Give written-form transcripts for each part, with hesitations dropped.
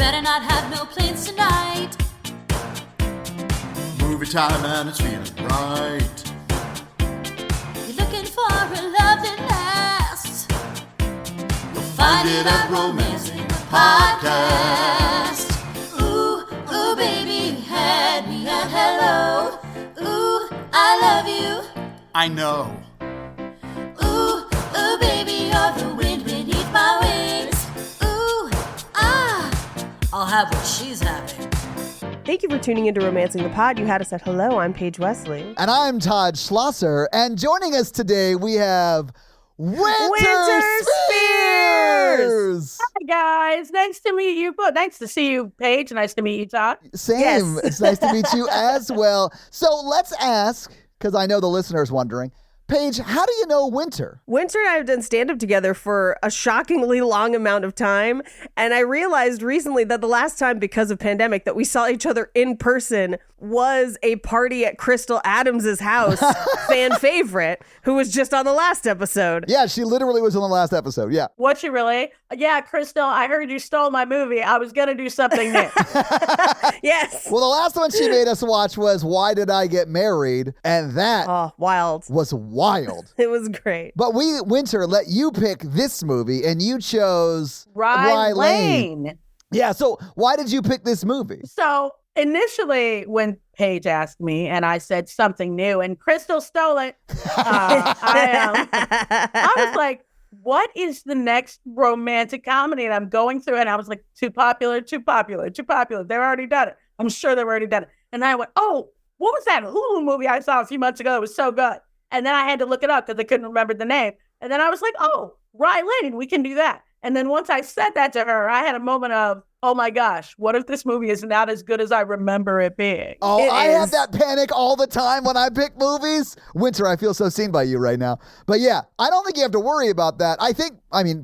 better not have no plans tonight. Movie time and it's feeling right. You're looking for a love that lasts. You'll find it at Romancing the Podcast. Ooh, ooh, baby, you had me at hello. Ooh, I love you. I know. Ooh, ooh, baby, you're the wind beneath my wings. Ooh, I'll have what she's having. Thank you for tuning into Romancing the Pod. You had us at hello. I'm Paige Wesley. And I'm Todd Schlosser. And joining us today, we have Wynter Spears. Hi, guys. Nice to meet you. Nice to see you, Paige. Nice to meet you, Todd. Same. Yes. It's nice to meet you as well. So let's ask, because I know the listener's wondering, Paige, how do you know Wynter? Wynter and I have done stand-up together for a shockingly long amount of time. And I realized recently that the last time, because of pandemic, that we saw each other in person was a party at Crystal Adams's house, fan favorite, who was just on the last episode. Yeah, she literally was on the last episode. Yeah. What, you really? Yeah, Crystal, I heard you stole my movie. I was going to do something new. Yes. Well, the last one she made us watch was Why Did I Get Married? And that Oh, wild. was wild. It was great. But we, Wynter, let you pick this movie, and you chose Rye Lane. Yeah, so why did you pick this movie? So initially, when Paige asked me and I said something new and Crystal stole it, I was like, what is the next romantic comedy? And I'm going through it and I was like, too popular. They've already done it. I'm sure they've already done it. And I went, oh, what was that Hulu movie I saw a few months ago? It was so good. And then I had to look it up because I couldn't remember the name. And then I was like, oh, Rye Lane, we can do that. And then once I said that to her, I had a moment of, oh my gosh, what if this movie is not as good as I remember it being? Oh, I is. have that panic all the time when I pick movies. Wynter, I feel so seen by you right now. But yeah, I don't think you have to worry about that.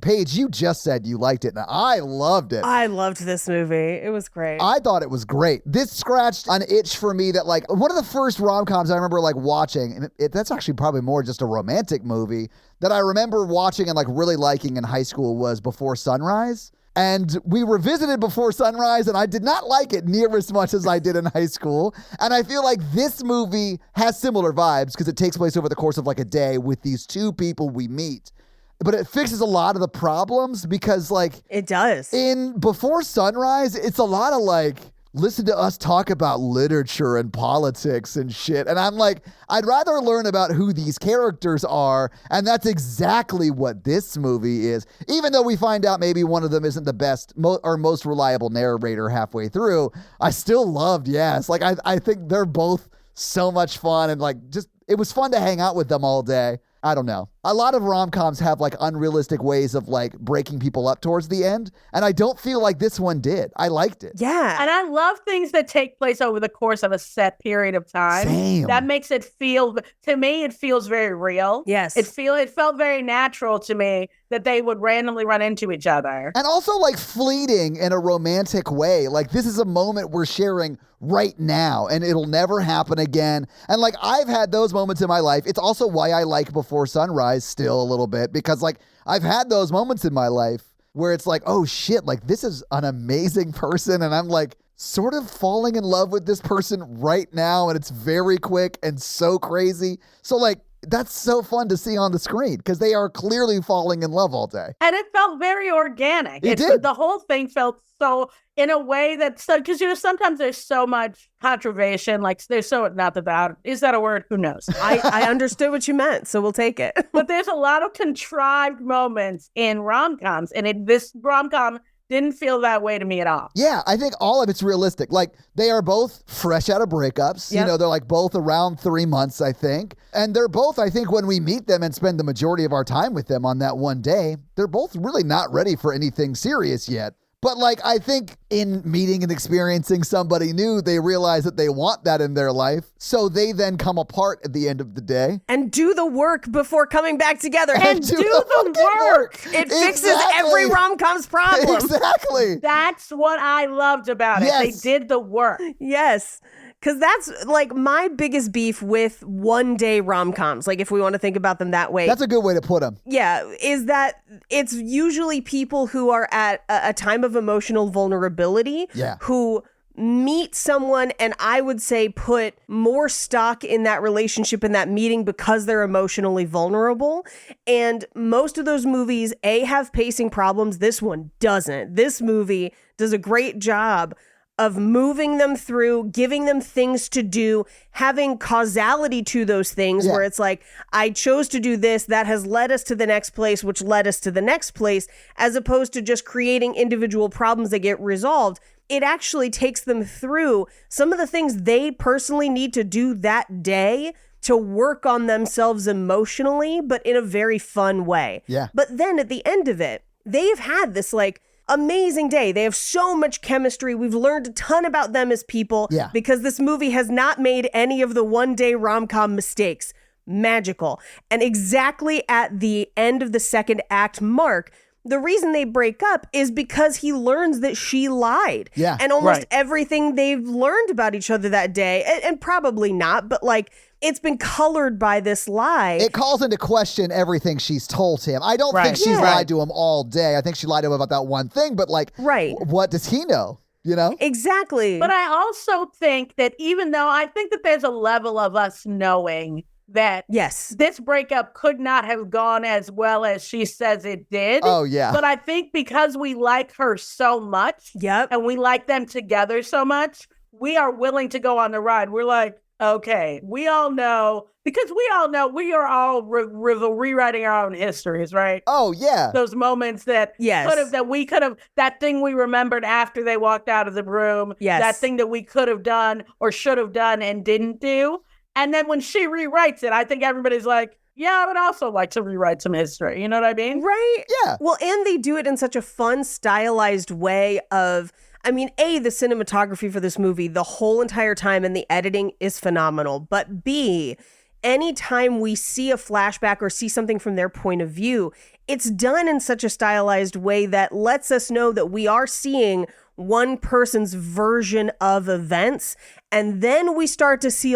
Paige, you just said you liked it, and I loved it. I loved this movie. It was great. I thought it was great. This scratched an itch for me that, like, one of the first rom-coms I remember, like, watching, and that's actually probably more just a romantic movie, that I remember watching and, like, really liking in high school was Before Sunrise. And we revisited Before Sunrise, and I did not like it near as much as I did in high school. And I feel like this movie has similar vibes because it takes place over the course of, like, a day with these two people we meet. But it fixes a lot of the problems because, like, It does. in Before Sunrise, it's a lot of, like, listen to us talk about literature and politics and shit. And I'm like, I'd rather learn about who these characters are. And that's exactly what this movie is. Even though we find out maybe one of them isn't the best or most reliable narrator halfway through, I still loved Yes. Like, I think they're both so much fun. And, like, just, it was fun to hang out with them all day. I don't know. A lot of rom-coms have, like, unrealistic ways of, like, breaking people up towards the end. And I don't feel like this one did. I liked it. Yeah. And I love things that take place over the course of a set period of time. Same. That makes it feel, to me, it feels very real. Yes. It felt very natural to me that they would randomly run into each other. And also, like, fleeting in a romantic way. Like, this is a moment we're sharing right now, and it'll never happen again. And, like, I've had those moments in my life. It's also why I like Before Sunrise still a little bit, because, like, I've had those moments in my life where it's like, oh, shit, like, this is an amazing person, and I'm, like, sort of falling in love with this person right now, and it's very quick and so crazy. So, like, that's so fun to see on the screen because they are clearly falling in love all day. And it felt very organic. It did. The whole thing felt so, in a way that, because, sometimes there's so much controversy, like, there's so, not that, is that a word? Who knows? I understood what you meant, so we'll take it. But there's a lot of contrived moments in rom-coms, and this rom-com didn't feel that way to me at all. Yeah, I think all of it's realistic. Like, they are both fresh out of breakups. Yep. You know, they're like both around 3 months, I think. And they're both, I think, when we meet them and spend the majority of our time with them on that one day, they're both really not ready for anything serious yet. But, like, I think in meeting and experiencing somebody new, they realize that they want that in their life. So they then come apart at the end of the day. And do the work before coming back together. And do the work. It fixes every rom-com's problem. Exactly. That's what I loved about it. Yes. They did the work. Yes. Because that's like my biggest beef with one-day rom-coms, like if we want to think about them that way. That's a good way to put them. Yeah, is that it's usually people who are at a time of emotional vulnerability who meet someone and I would say put more stock in that relationship, in that meeting, because they're emotionally vulnerable. And most of those movies, have pacing problems. This one doesn't. This movie does a great job of moving them through, giving them things to do, having causality to those things where it's like, I chose to do this, that has led us to the next place, which led us to the next place, as opposed to just creating individual problems that get resolved. It actually takes them through some of the things they personally need to do that day to work on themselves emotionally, but in a very fun way. Yeah. But then at the end of it, they've had this like amazing day. They have so much chemistry. We've learned a ton about them as people because this movie has not made any of the one-day rom-com mistakes. Magical. And exactly at the end of the second act mark, the reason they break up is because he learns that she lied. Yeah. And almost everything they've learned about each other that day, and probably not, but like it's been colored by this lie. It calls into question everything she's told him. I don't think she's lied to him all day. I think she lied to him about that one thing, but like, what does he know? You know? Exactly. But I also think that even though I think that there's a level of us knowing that this breakup could not have gone as well as she says it did. Oh, yeah. But I think because we like her so much and we like them together so much, we are willing to go on the ride. We're like, okay, we all know, because we all know we are all rewriting our own histories, right? Oh, yeah. Those moments that that thing we remembered after they walked out of the room, that thing that we could have done or should have done and didn't do. And then when she rewrites it, I think everybody's like, yeah, I would also like to rewrite some history. You know what I mean? Right? Yeah. Well, and they do it in such a fun, stylized way of, I mean, A, the cinematography for this movie, the whole entire time, and the editing is phenomenal. But B, anytime we see a flashback or see something from their point of view, it's done in such a stylized way that lets us know that we are seeing one person's version of events, and then we start to see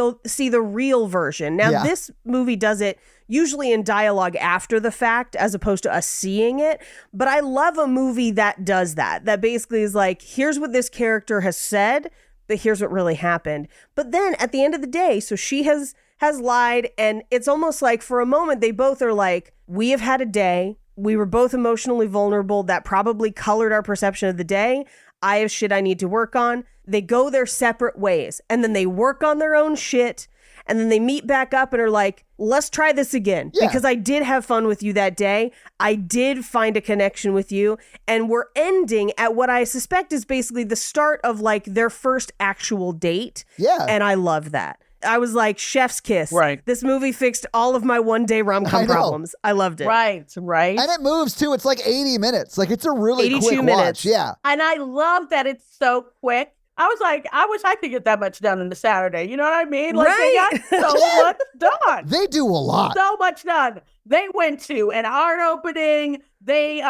the real version. Now, this movie does it usually in dialogue after the fact, as opposed to us seeing it. But I love a movie that does that basically is like, here's what this character has said, but here's what really happened. But then at the end of the day, so she has lied, and it's almost like for a moment, they both are like, we have had a day. We were both emotionally vulnerable. That probably colored our perception of the day. I have shit I need to work on. They go their separate ways, and then they work on their own shit, and then they meet back up and are like, let's try this again, because I did have fun with you that day. I did find a connection with you, and we're ending at what I suspect is basically the start of like their first actual date. Yeah. And I love that. I was like, chef's kiss. Right. This movie fixed all of my one-day rom-com problems. I loved it. Right. And it moves too. It's like 80 minutes. Like it's a really 82 quick minutes. watch. Yeah. And I love that it's so quick. I was like, I wish I could get that much done in a Saturday. You know what I mean? Like they got so much done. They do a lot. So much done. They went to an art opening. They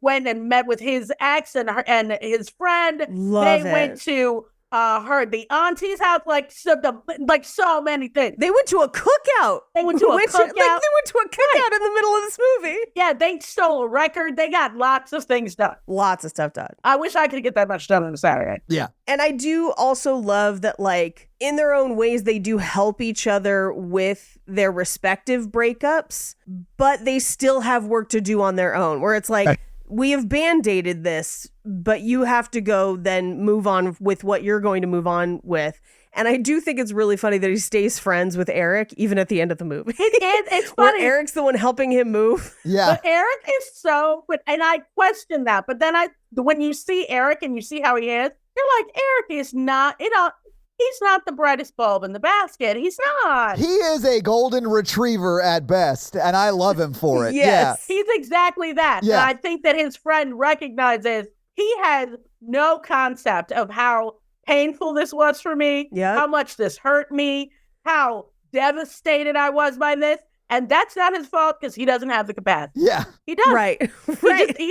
went and met with his ex and his friend. They went to the auntie's house, like so many things. They went to a cookout. They went to a cookout In the middle of this movie. Yeah, they stole a record. They got lots of things done. Lots of stuff done. I wish I could get that much done on a Saturday. Yeah. And I do also love that, like, in their own ways, they do help each other with their respective breakups, but they still have work to do on their own, where it's like, we have band-aided this, but you have to go then move on with what you're going to move on with. And I do think it's really funny that he stays friends with Eric, even at the end of the movie. It's funny. Where Eric's the one helping him move. Yeah. But Eric is so, and I question that. But then when you see Eric and you see how he is, you're like, Eric is not, he's not the brightest bulb in the basket. He's not. He is a golden retriever at best, and I love him for it. Yes. He's exactly that. Yeah. And I think that his friend recognizes he has no concept of how painful this was for me, how much this hurt me, how devastated I was by this. And that's not his fault because he doesn't have the capacity. Yeah. He does. Right. He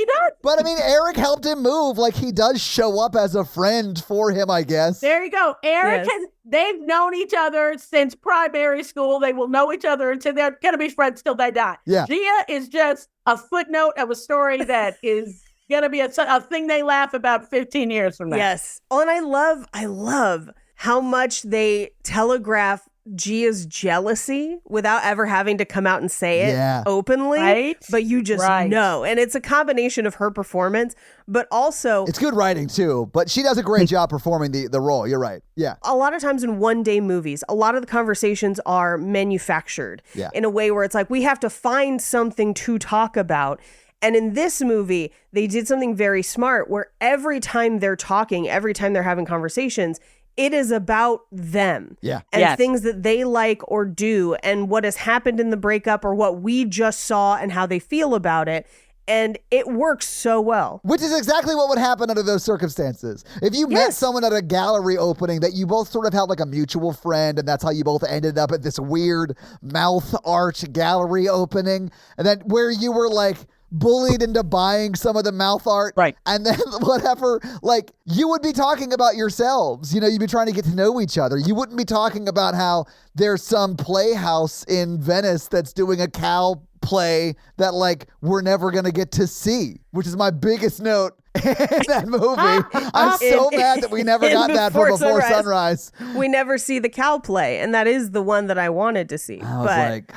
does. But I mean, Eric helped him move. Like, he does show up as a friend for him, I guess. There you go. Eric Yes. they've known each other since primary school. They will know each other until they're going to be friends till they die. Yeah. Gia is just a footnote of a story that is going to be a thing they laugh about 15 years from now. Yes. Oh, and I love how much they telegraph Gia's jealousy without ever having to come out and say it openly. Right? But you just know. And it's a combination of her performance, but also It's good writing, too. But she does a great job performing the role. You're right. Yeah. a lot of times in one-day movies, a lot of the conversations are manufactured in a way where it's like, we have to find something to talk about. And in this movie, they did something very smart where every time they're talking, every time they're having conversations, it is about them and things that they like or do and what has happened in the breakup or what we just saw and how they feel about it. And it works so well. Which is exactly what would happen under those circumstances. If you met someone at a gallery opening that you both sort of had like a mutual friend, and that's how you both ended up at this weird mouth arch gallery opening, and then where you were like bullied into buying some of the mouth art. Right. And then whatever, like, you would be talking about yourselves. You know, you'd be trying to get to know each other. You wouldn't be talking about how there's some playhouse in Venice that's doing a cow play that, like, we're never going to get to see, which is my biggest note in that movie. I'm so mad that we never got that for Before Sunrise. We never see the cow play, and that is the one that I wanted to see. I was like...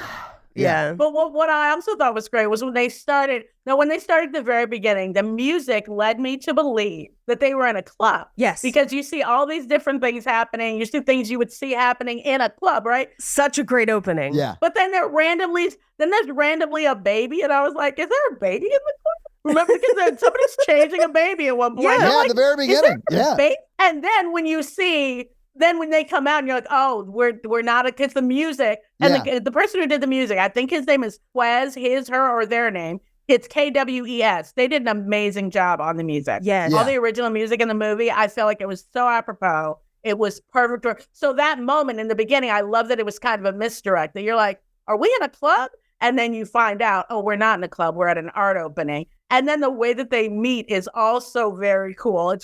Yeah. But what I also thought was great was when they started at the very beginning, the music led me to believe that they were in a club. Yes. Because you see all these different things happening. You see things you would see happening in a club, right? Such a great opening. Yeah. But then there's randomly a baby. And I was like, is there a baby in the club? Remember, because somebody's changing a baby at one point. Yeah. I'm Yeah, like, at the very beginning. is there a Yeah. baby? And then when they come out and you're like, oh, we're not, it's the music. And the person who did the music, I think his name is Quez, his, her, or their name. It's KWES. They did an amazing job on the music. Yes. All the original music in the movie, I felt like it was so apropos. It was perfect. So that moment in the beginning, I love that it was kind of a misdirect, that you're like, are we in a club? And then you find out, oh, we're not in a club. We're at an art opening. And then the way that they meet is also very cool.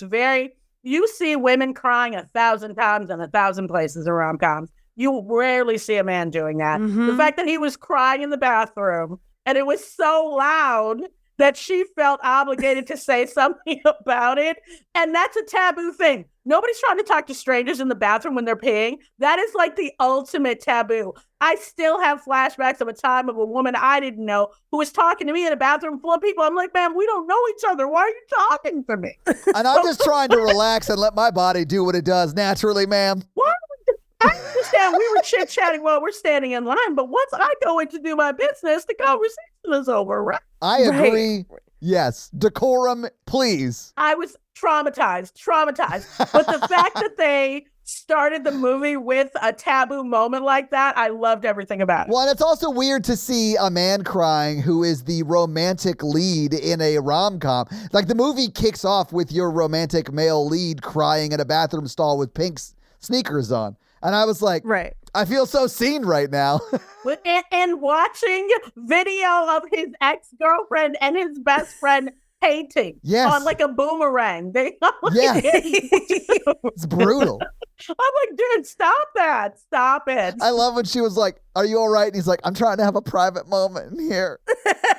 You see women crying 1,000 times in 1,000 places in rom-coms. You rarely see a man doing that. The fact that he was crying in the bathroom and it was so loud that she felt obligated to say something about it. And that's a taboo thing. Nobody's trying to talk to strangers in the bathroom when they're peeing. That is like the ultimate taboo. I still have flashbacks of a time of a woman I didn't know who was talking to me in a bathroom full of people. I'm like, man, we don't know each other. Why are you talking to me? And I'm just trying to relax and let my body do what it does naturally, ma'am. Why? I understand we were chit-chatting while we're standing in line, but once I go in to do my business, the conversation is over, right? I agree. Yes. Decorum, please. I was traumatized. But the fact that they started the movie with a taboo moment like that, I loved everything about it. Well, and it's also weird to see a man crying who is the romantic lead in a rom-com. Like, the movie kicks off with your romantic male lead crying in a bathroom stall with pink sneakers on. And I was like, Right. I feel so seen right now. And watching video of his ex-girlfriend and his best friend painting on like a boomerang. Yes. It's brutal. I'm like, dude, stop that. Stop it. I love when she was like, are you all right? And he's like, I'm trying to have a private moment in here.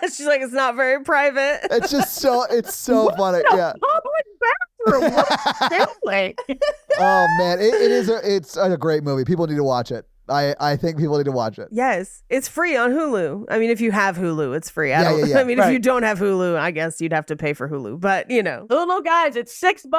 She's like, it's not very private. It's just so funny. Yeah. Public bathroom. What's like? Oh man, it's a great movie. People need to watch it. I think people need to watch it. Yes. It's free on Hulu. I mean, if you have Hulu, it's free. Yeah. I mean, Right. if you don't have Hulu, I guess you'd have to pay for Hulu. But, you know. Hulu, guys, it's $6.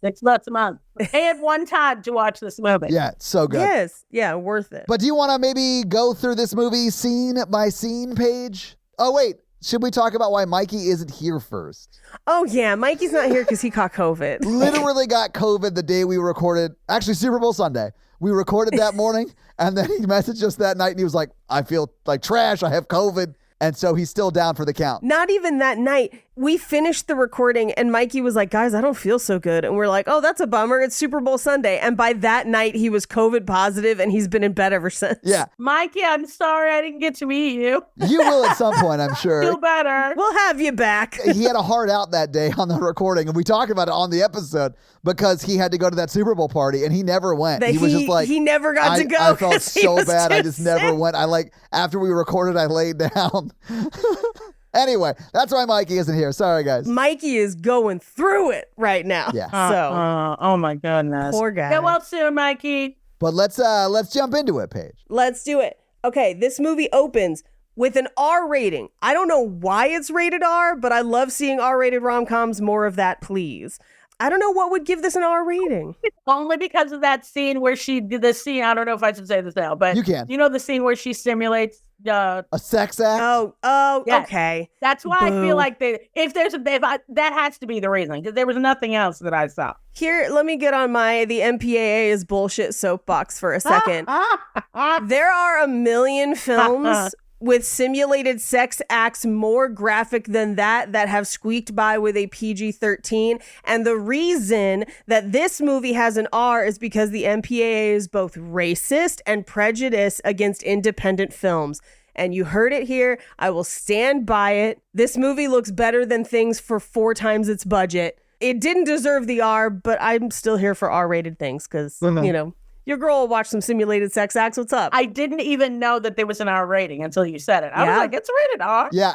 $6 a month. Pay it one time to watch this movie. Yeah, it's so good. Yes. Yeah, worth it. But do you want to maybe go through this movie scene by scene, Paige? Oh, wait. Should we talk about why Mikey isn't here first? Oh, yeah. Mikey's not here because he caught COVID. Literally got COVID the day we recorded, actually Super Bowl Sunday. We recorded that morning, and then he messaged us that night, and he was like, I feel like trash. I have COVID. And so he's still down for the count. Not even that night. we finished the recording and Mikey was like, guys, I don't feel so good. And we're like, oh, that's a bummer. It's Super Bowl Sunday. And by that night, he was COVID positive and he's been in bed ever since. Yeah. Mikey, I'm sorry I didn't get to meet you. You will at some point, I'm sure. Feel better. We'll have you back. He had a heart out that day on the recording, and we talked about it on the episode because he had to go to that Super Bowl party and he never went. That He was just like, he never got to go. I felt 'cause he so was bad. I too just never sick. went. After we recorded, I laid down. Anyway, that's why Mikey isn't here. Sorry, guys. Mikey is going through it right now. Yeah. So Oh my goodness. poor guy. Get well soon, Mikey. But let's jump into it, Paige. Let's do it. Okay, this movie opens with an R rating. I don't know why it's rated R, but I love seeing R-rated rom-coms. More of that, please. I don't know what would give this an R rating. Only because of that scene where she did the scene. I don't know if I should say this now, but You can. You know the scene where she simulates. A sex act? Oh, Yes. okay. That's why I Boo. feel like that has to be the reason because there was nothing else that I saw. Here, let me get on the MPAA is bullshit soapbox for a second. There are a million films with simulated sex acts more graphic than that have squeaked by with a PG-13. And the reason that this movie has an R is because the MPAA is both racist and prejudiced against independent films. And you heard it here. I will stand by it. This movie looks better than things for 4 times its budget. It didn't deserve the R, but I'm still here for R-rated things because, your girl will watch some simulated sex acts. What's up? I didn't even know that there was an R rating until you said it. I was Yeah. like, it's rated R? Yeah.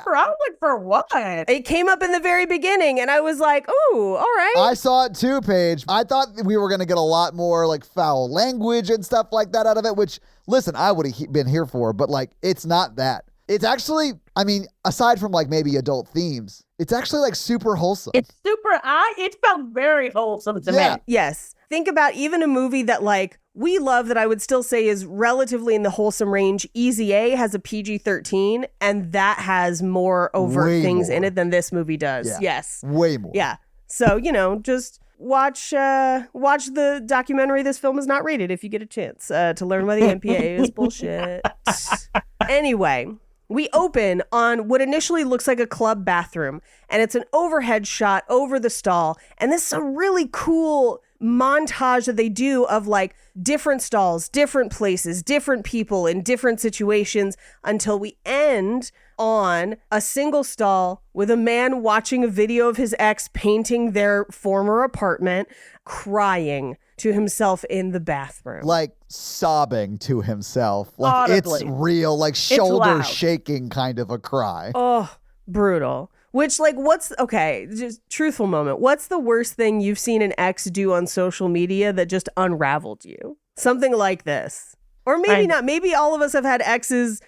For what? It came up in the very beginning, and I was like, "Ooh, all right." I saw it too, Paige. I thought we were going to get a lot more like foul language and stuff like that out of it, which, listen, I would have been here for, but like, it's not that. It's actually, I mean, aside from like maybe adult themes, it's actually like super wholesome. It felt very wholesome to Yeah. me. Yes. Think about even a movie that like we love that I would still say is relatively in the wholesome range. Easy A has a PG-13, and that has more overt Way things in more. it than this movie does. Yeah. Yes. Way more. Yeah. So, just watch the documentary This Film Is Not Rated if you get a chance to learn why the MPA is bullshit. Anyway, we open on what initially looks like a club bathroom, and it's an overhead shot over the stall. And this is a really cool montage that they do of like different stalls, different places, different people in different situations until we end on a single stall with a man watching a video of his ex painting their former apartment, crying to himself in the bathroom. Like sobbing to himself. Like Audibly. it's real, like shoulder loud. shaking kind of a cry. Oh, brutal. Which, like, just truthful moment. What's the worst thing you've seen an ex do on social media that just unraveled you? Something like this. Or maybe not. Maybe all of us have had exes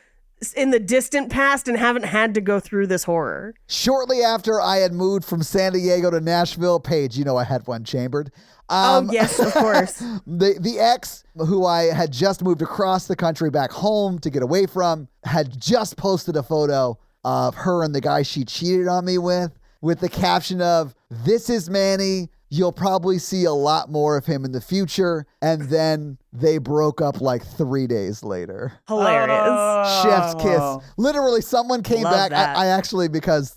in the distant past and haven't had to go through this horror. Shortly after I had moved from San Diego to Nashville, Paige, I had one chambered. Oh, yes, of course. The ex who I had just moved across the country back home to get away from had just posted a photo of her and the guy she cheated on me with the caption of, "This is Manny. You'll probably see a lot more of him in the future." And then they broke up like 3 days later. Hilarious. Chef's kiss. Literally, someone came Love back. that. I actually, because,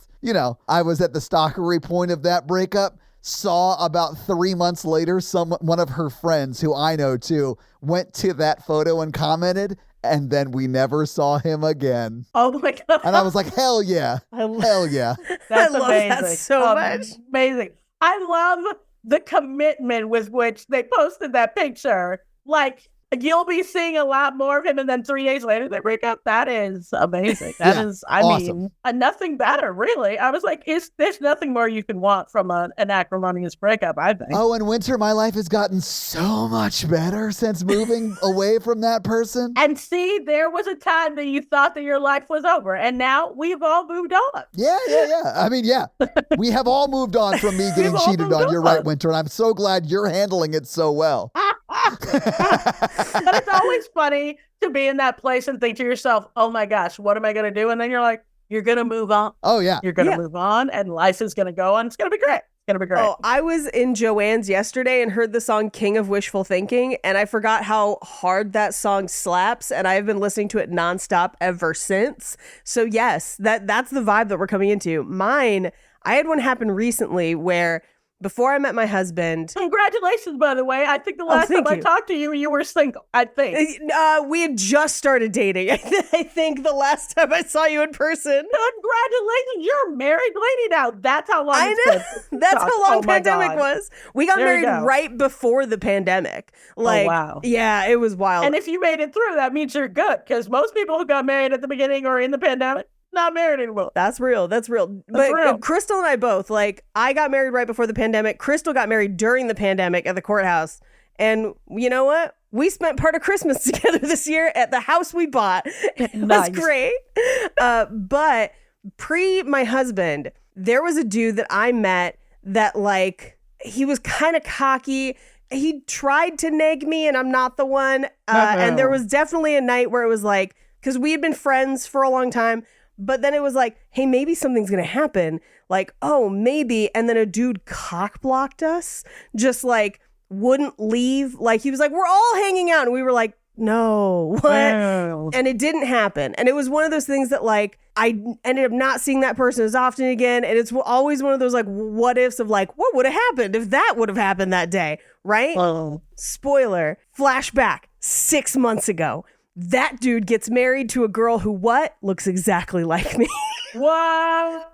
I was at the stalkery point of that breakup, saw about 3 months later, one of her friends who I know too went to that photo and commented, and then we never saw him again. Oh my God. And I was like, hell yeah. Hell yeah. That's I love amazing. that so much. Amazing. I love the commitment with which they posted that picture. Like, you'll be seeing a lot more of him, and then 3 days later they break up. That is amazing. That Yeah, is, I awesome. mean, nothing better, really. I was like, there's nothing more you can want from an acrimonious breakup, I think. Oh, and Winter, my life has gotten so much better since moving away from that person. And see, there was a time that you thought that your life was over, and now we've all moved on. Yeah. I mean, yeah. We have all moved on from me getting We've all cheated moved on. You're right, on. Winter, and I'm so glad you're handling it so well. But it's always funny to be in that place and think to yourself, oh my gosh, what am I going to do? And then you're like, you're going to move on. Oh, yeah. You're going to Yeah. move on, and life is going to go on. It's going to be great. It's going to be great. Oh, I was in Joanne's yesterday and heard the song King of Wishful Thinking, and I forgot how hard that song slaps, and I've been listening to it nonstop ever since. So yes, that's the vibe that we're coming into. Mine, I had one happen recently where before I met my husband, Congratulations, by the way. I think the last time thank I you. talked to you, you were single. I think. we had just started dating. I think the last time I saw you in person. Congratulations, you're a married lady now. That's how long I it's know. been. That's how long Oh my pandemic God. was. We got There you married go. right before the pandemic. Like, wow. yeah, it was wild. And if you made it through, that means you're good. Because most people who got married at the beginning or in the pandemic, not married anymore. That's real. But real. Crystal and I both, like, I got married right before the pandemic. Crystal got married during the pandemic at the courthouse. And you know what? We spent part of Christmas together this year at the house we bought. It Nice. was great. But pre my husband, there was a dude that I met that, like, he was kind of cocky. He tried to nag me, and I'm not the one. And there was definitely a night where it was like, because we had been friends for a long time, but then it was like, hey, maybe something's going to happen. Like, oh, maybe. And then a dude cock blocked us, just like wouldn't leave. Like, he was like, we're all hanging out. And we were like, no, what? Wow. And it didn't happen. And it was one of those things that, like, I ended up not seeing that person as often again. And it's always one of those, like, what ifs of, like, what would have happened if that would have happened that day, right? Spoiler, flashback 6 months ago. That dude gets married to a girl who looks exactly like me. What?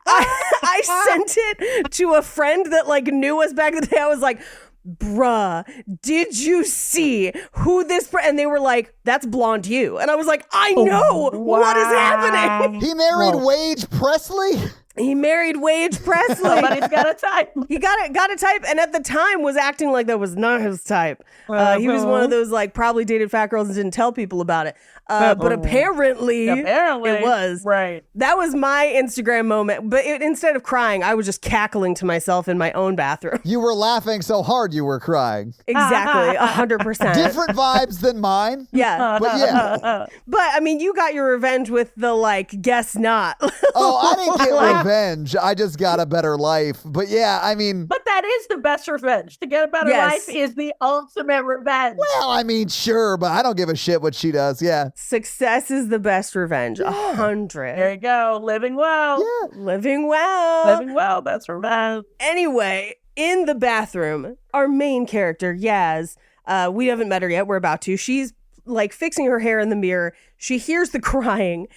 I sent it to a friend that, like, knew us back in the day. I was like, bruh, did you see who this and they were like, that's blonde you. And I was like, I know. What is happening? He married Wage Presley? He married Wage Presley. Somebody's got a type. He got a type, and at the time was acting like that was not his type. He was one of those, like, probably dated fat girls and didn't tell people about it. But apparently it was. Right. That was my Instagram moment. But instead of crying, I was just cackling to myself in my own bathroom. You were laughing so hard you were crying. Exactly, 100%. Different vibes than mine. Yeah. But yeah. But, I mean, you got your revenge with the, like, guess not. Oh, I didn't get revenge. I just got a better life. But yeah, I mean. But that is the best revenge. To get a better Yes. life is the ultimate revenge. Well, I mean, sure, but I don't give a shit what she does. Yeah. Success is the best revenge. 100. There you go. Living well. Yeah. Living well. Living well. That's revenge. Anyway, in the bathroom, our main character, Yaz, we haven't met her yet. We're about to. She's, like, fixing her hair in the mirror. She hears the crying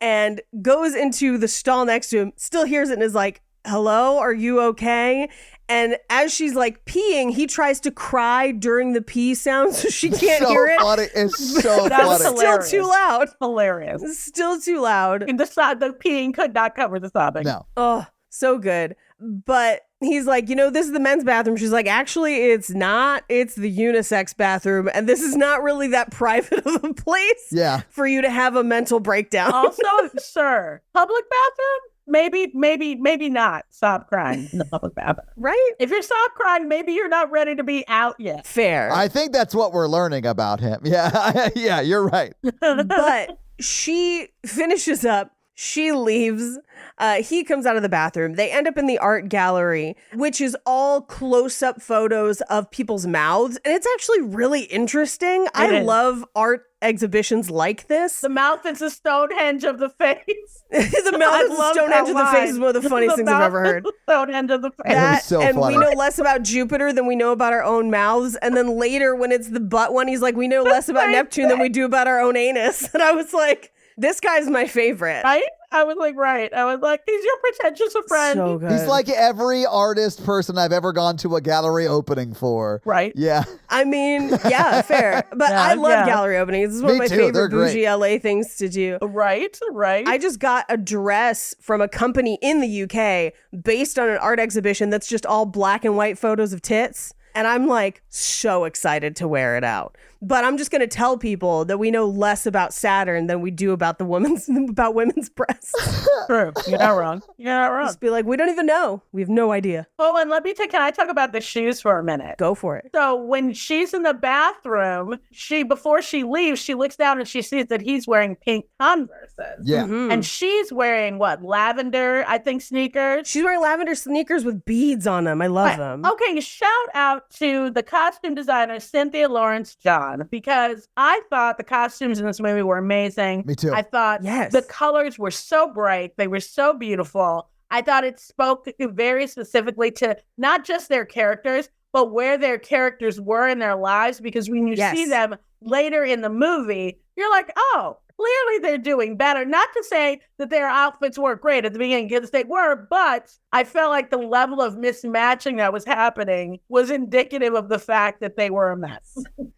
and goes into the stall next to him, still hears it and is like, hello, are you okay? And as she's, like, peeing, he tries to cry during the pee sound so she can't hear it. Funny. It's so That's funny. Still too loud. Hilarious. Still too loud. And the peeing could not cover the sobbing. No. Oh, so good. But he's like, this is the men's bathroom. She's like, actually, it's not. It's the unisex bathroom. And this is not really that private of a place Yeah. for you to have a mental breakdown. Also, sir, public bathroom? Maybe not. Stop crying in the public bathroom. Right? If you're stop crying, maybe you're not ready to be out yet. Fair. I think that's what we're learning about him. Yeah. Yeah, you're right. But she finishes up. She leaves. He comes out of the bathroom. They end up in the art gallery, which is all close-up photos of people's mouths. And it's actually really interesting. I is. love art exhibitions like this. The mouth is the Stonehenge of the face. The mouth is the love Stonehenge that of the face line. is one of the funniest things I've ever heard. The Stonehenge of the face. That was so and funny. we know less about Jupiter than we know about our own mouths. And then later when it's the butt one, he's like, we know less about same Neptune than we do about our own anus. And I was like, this guy's my favorite. Right? I was like, right. I was like, he's your pretentious friend. So good. He's like every artist person I've ever gone to a gallery opening for. Right. Yeah. I mean, yeah, fair. But Yeah, I love yeah. gallery openings. This is one Me of my too. They're favorite great. bougie LA things to do. Right. I just got a dress from a company in the UK based on an art exhibition that's just all black and white photos of tits. And I'm like so excited to wear it out. But I'm just going to tell people that we know less about Saturn than we do about women's breasts. True. You're not wrong. You're not wrong. Just be like, we don't even know. We have no idea. Oh, and can I talk about the shoes for a minute? Go for it. So when she's in the bathroom, before she leaves, she looks down and she sees that he's wearing pink Converses. Yeah. Mhm. And she's wearing lavender, I think, sneakers. She's wearing lavender sneakers with beads on them. I love them. Okay, shout out out to the costume designer, Cynthia Lawrence John, because I thought the costumes in this movie were amazing. Me too. I thought Yes. the colors were so bright. They were so beautiful. I thought it spoke very specifically to not just their characters, but where their characters were in their lives. Because when you Yes. see them later in the movie, you're like, oh, clearly they're doing better. Not to say that their outfits weren't great at the beginning, because they were, but I felt like the level of mismatching that was happening was indicative of the fact that they were a mess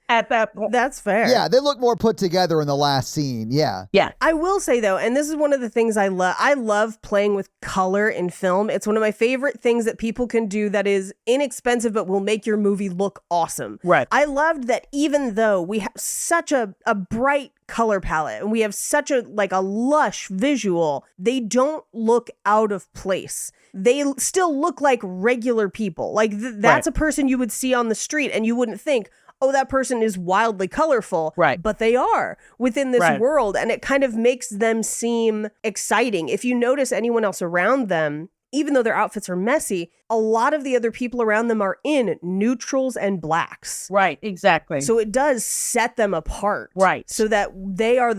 at that point. That's fair. Yeah, they look more put together in the last scene. Yeah. Yeah. I will say though, and this is one of the things I love. I love playing with color in film. It's one of my favorite things that people can do that is inexpensive but will make your movie look awesome. Right. I loved that even though we have such a bright color palette and we have such a lush visual, they don't look out of place. They still look like regular people. Like that's Right. a person you would see on the street and you wouldn't think, oh, that person is wildly colorful. Right. But they are within this Right. world, and it kind of makes them seem exciting. If you notice anyone else around them, even though their outfits are messy, a lot of the other people around them are in neutrals and blacks. Right. Exactly. So it does set them apart. Right. So that they are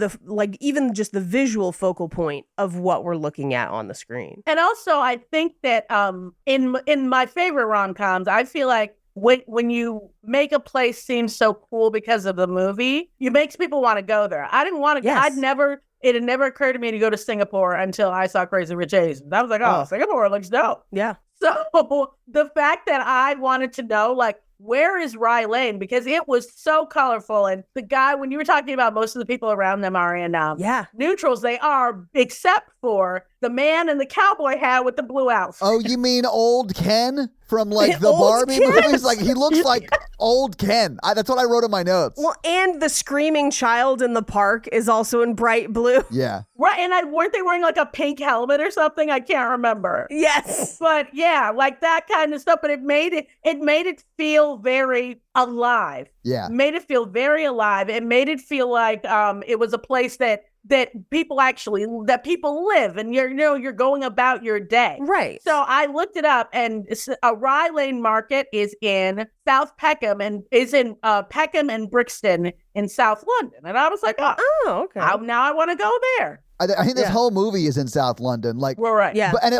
even just the visual focal point of what we're looking at on the screen. And also, I think that in my favorite rom-coms, I feel like when you make a place seem so cool because of the movie, it makes people want to go there. I didn't want to. Yes. It had never occurred to me to go to Singapore until I saw Crazy Rich Asians. I was like, oh, Oh. Singapore looks dope. Yeah. So the fact that I wanted to know, like, where is Rye Lane? Because it was so colorful. And the guy, when you were talking about most of the people around them are in Yeah. neutrals, they are, except for the man in the cowboy hat with the blue outfit. Oh, you mean old Ken from like the Old Barbie Ken? movies? Like he looks like old Ken. That's what I wrote in my notes. Well, and the screaming child in the park is also in bright blue. Yeah. Right, and weren't they wearing like a pink helmet or something? I can't remember. Yes. But yeah, like that kind of stuff. But it made it feel very alive. Yeah. Made it feel very alive. It made it feel like it was a place that people live, and you're going about your day. Right. So I looked it up, and a Rye Lane Market is in South Peckham, and is in Peckham and Brixton in South London. And I was like, oh, Oh, okay. now I want to go there. I think this Yeah. whole movie is in South London. Like, We're right. Yeah. and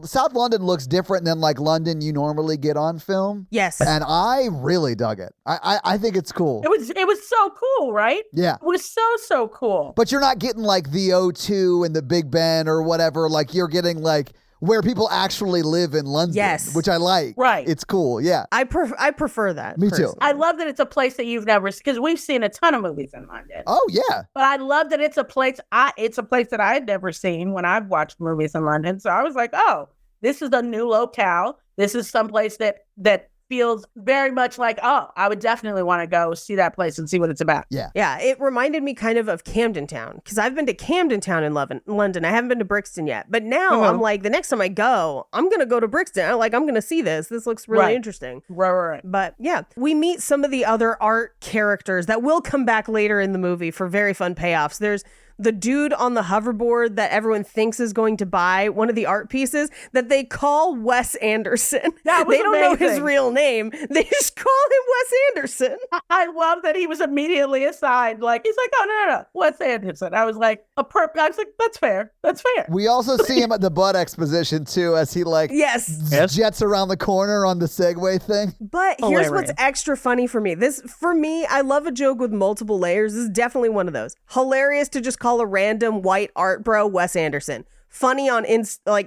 South London looks different than like London you normally get on film. Yes. And I really dug it. I think it's cool. It was so cool, right? Yeah. It was so cool. But you're not getting like the O2 and the Big Ben or whatever. Like you're getting like where people actually live in London. Yes. Which I like. Right. It's cool. Yeah. I prefer that. Me too. personally. I love that it's a place that you've never, because we've seen a ton of movies in London. Oh yeah. But I love that it's a place that I had never seen when I've watched movies in London. So I was like, oh, this is a new locale. This is someplace that feels very much like, oh, I would definitely want to go see that place and see what it's about. Yeah. Yeah, it reminded me kind of Camden Town, because I've been to Camden Town in London. I haven't been to Brixton yet. But now I'm like, the next time I go, I'm going to go to Brixton. I'm going to see this. This looks really Right. interesting. Right. But yeah, we meet some of the other art characters that will come back later in the movie for very fun payoffs. There's the dude on the hoverboard that everyone thinks is going to buy one of the art pieces that they call Wes Anderson. That was they don't know his amazing. real name. They just call him Wes Anderson. I love that he was immediately assigned. Like, he's like, oh, no. Wes Anderson. I was like, I was like, that's fair. That's fair. We also see him at the butt exposition too, as he like Yes. jets around the corner on the Segway thing. But here's what's Hilarious. extra funny for me. For me, I love a joke with multiple layers. This is definitely one of those. Hilarious to just call a random white art bro Wes Anderson. Funny on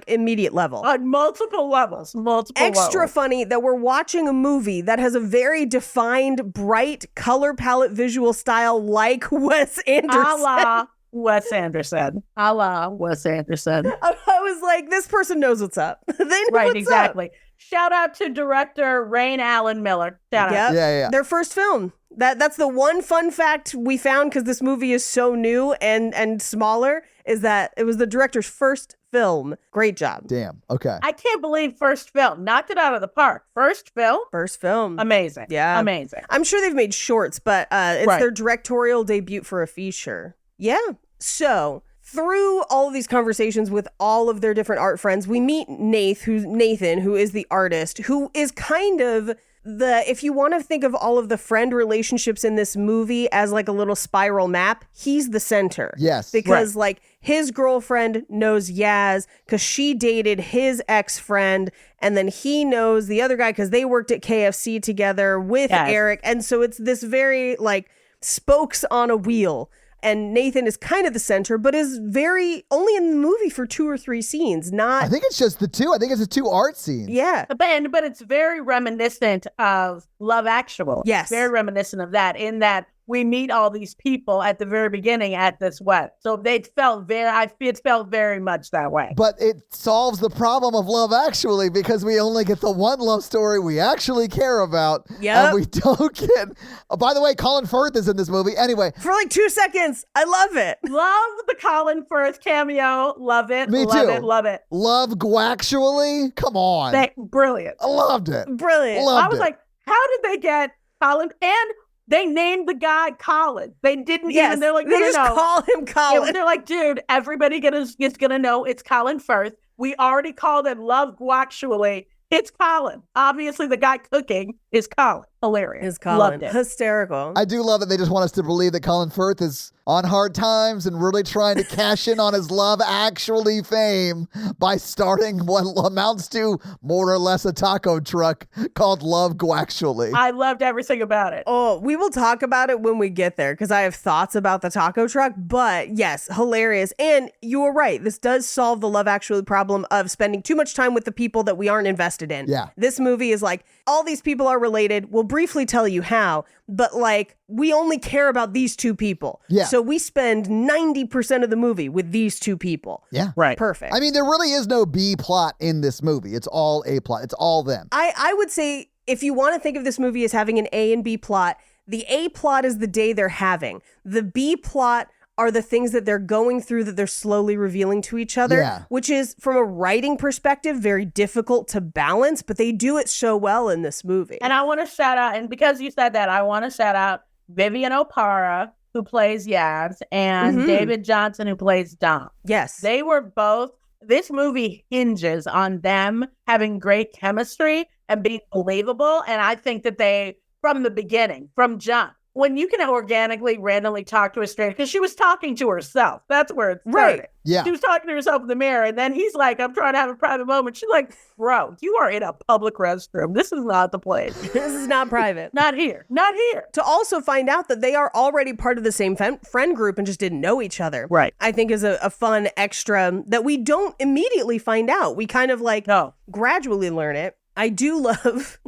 immediate level. On multiple levels. Extra levels. funny that we're watching a movie that has a very defined, bright color palette visual style like Wes Anderson. A la Wes Anderson. A la Wes Anderson. I was like, this person knows what's up. They know Right, what's exactly. Shout out to director Rain Allen Miller. Shout up. out. Yep. Yeah. Their first film. That's the one fun fact we found, because this movie is so new and smaller, is that it was the director's first film. Great job. Damn. Okay. I can't believe first film. Knocked it out of the park. First film? First film. Amazing. Yeah. Amazing. I'm sure they've made shorts, but it's Right. their directorial debut for a feature. Yeah. So through all of these conversations with all of their different art friends, we meet Nathan, who is the artist, who is kind of if you want to think of all of the friend relationships in this movie as like a little spiral map, he's the center. Yes. Because like his girlfriend knows Yaz because she dated his ex-friend, and then he knows the other guy because they worked at KFC together with Eric. And so it's this very like spokes on a wheel. And Nathan is kind of the center, but is only in the movie for 2 or 3 scenes. I think it's just the 2. I think it's the 2 art scenes. Yeah. But it's very reminiscent of Love Actual. Yes. Very reminiscent of that, in that we meet all these people at the very beginning at this wedding. So it felt very much that way. But it solves the problem of Love Actually because we only get the one love story we actually care about. Yep. And we don't get... Oh, by the way, Colin Firth is in this movie. Anyway. For like 2 seconds. I love it. Love the Colin Firth cameo. Love it. Me love too. it. Love it. Love Guactually? Come on. Brilliant. I loved it. Brilliant. I was like, how did they get Colin? And they named the guy Colin. They didn't even. They're like, they no, just no. call him Colin. Yeah, they're like, dude, everybody is gonna know it's Colin Firth. We already called it Love Guactually. It's Colin. Obviously, the guy cooking is Colin. Hilarious. Is Colin. Loved it. Hysterical. I do love that they just want us to believe that Colin Firth is on hard times and really trying to cash in on his Love Actually fame by starting what amounts to more or less a taco truck called Love Guactually. I loved everything about it. Oh, we will talk about it when we get there because I have thoughts about the taco truck. But yes, hilarious. And you were right. This does solve the Love Actually problem of spending too much time with the people that we aren't invested in. Yeah. This movie is like, all these people are related. We'll briefly tell you how, but like, we only care about these 2 people. Yeah. So we spend 90% of the movie with these 2 people. Yeah. Right. Perfect. I mean, there really is no B plot in this movie. It's all A plot. It's all them. I would say if you want to think of this movie as having an A and B plot, the A plot is the day they're having. The B plot are the things that they're going through that they're slowly revealing to each other, which is, from a writing perspective, very difficult to balance, but they do it so well in this movie. And I want to shout out, and because you said that, I want to shout out Vivian O'Para, who plays Yaz, and David Johnson, who plays Dom. Yes. They were both, this movie hinges on them having great chemistry and being believable. And I think that they, from the beginning, from jump, when you can organically, randomly talk to a stranger, because she was talking to herself. That's where it started. Right. Yeah. She was talking to herself in the mirror, and then he's like, I'm trying to have a private moment. She's like, bro, you are in a public restroom. This is not the place. This is not private. Not here. Not here. To also find out that they are already part of the same friend group and just didn't know each other. Right. I think is a fun extra that we don't immediately find out. We kind of like gradually learn it. I do love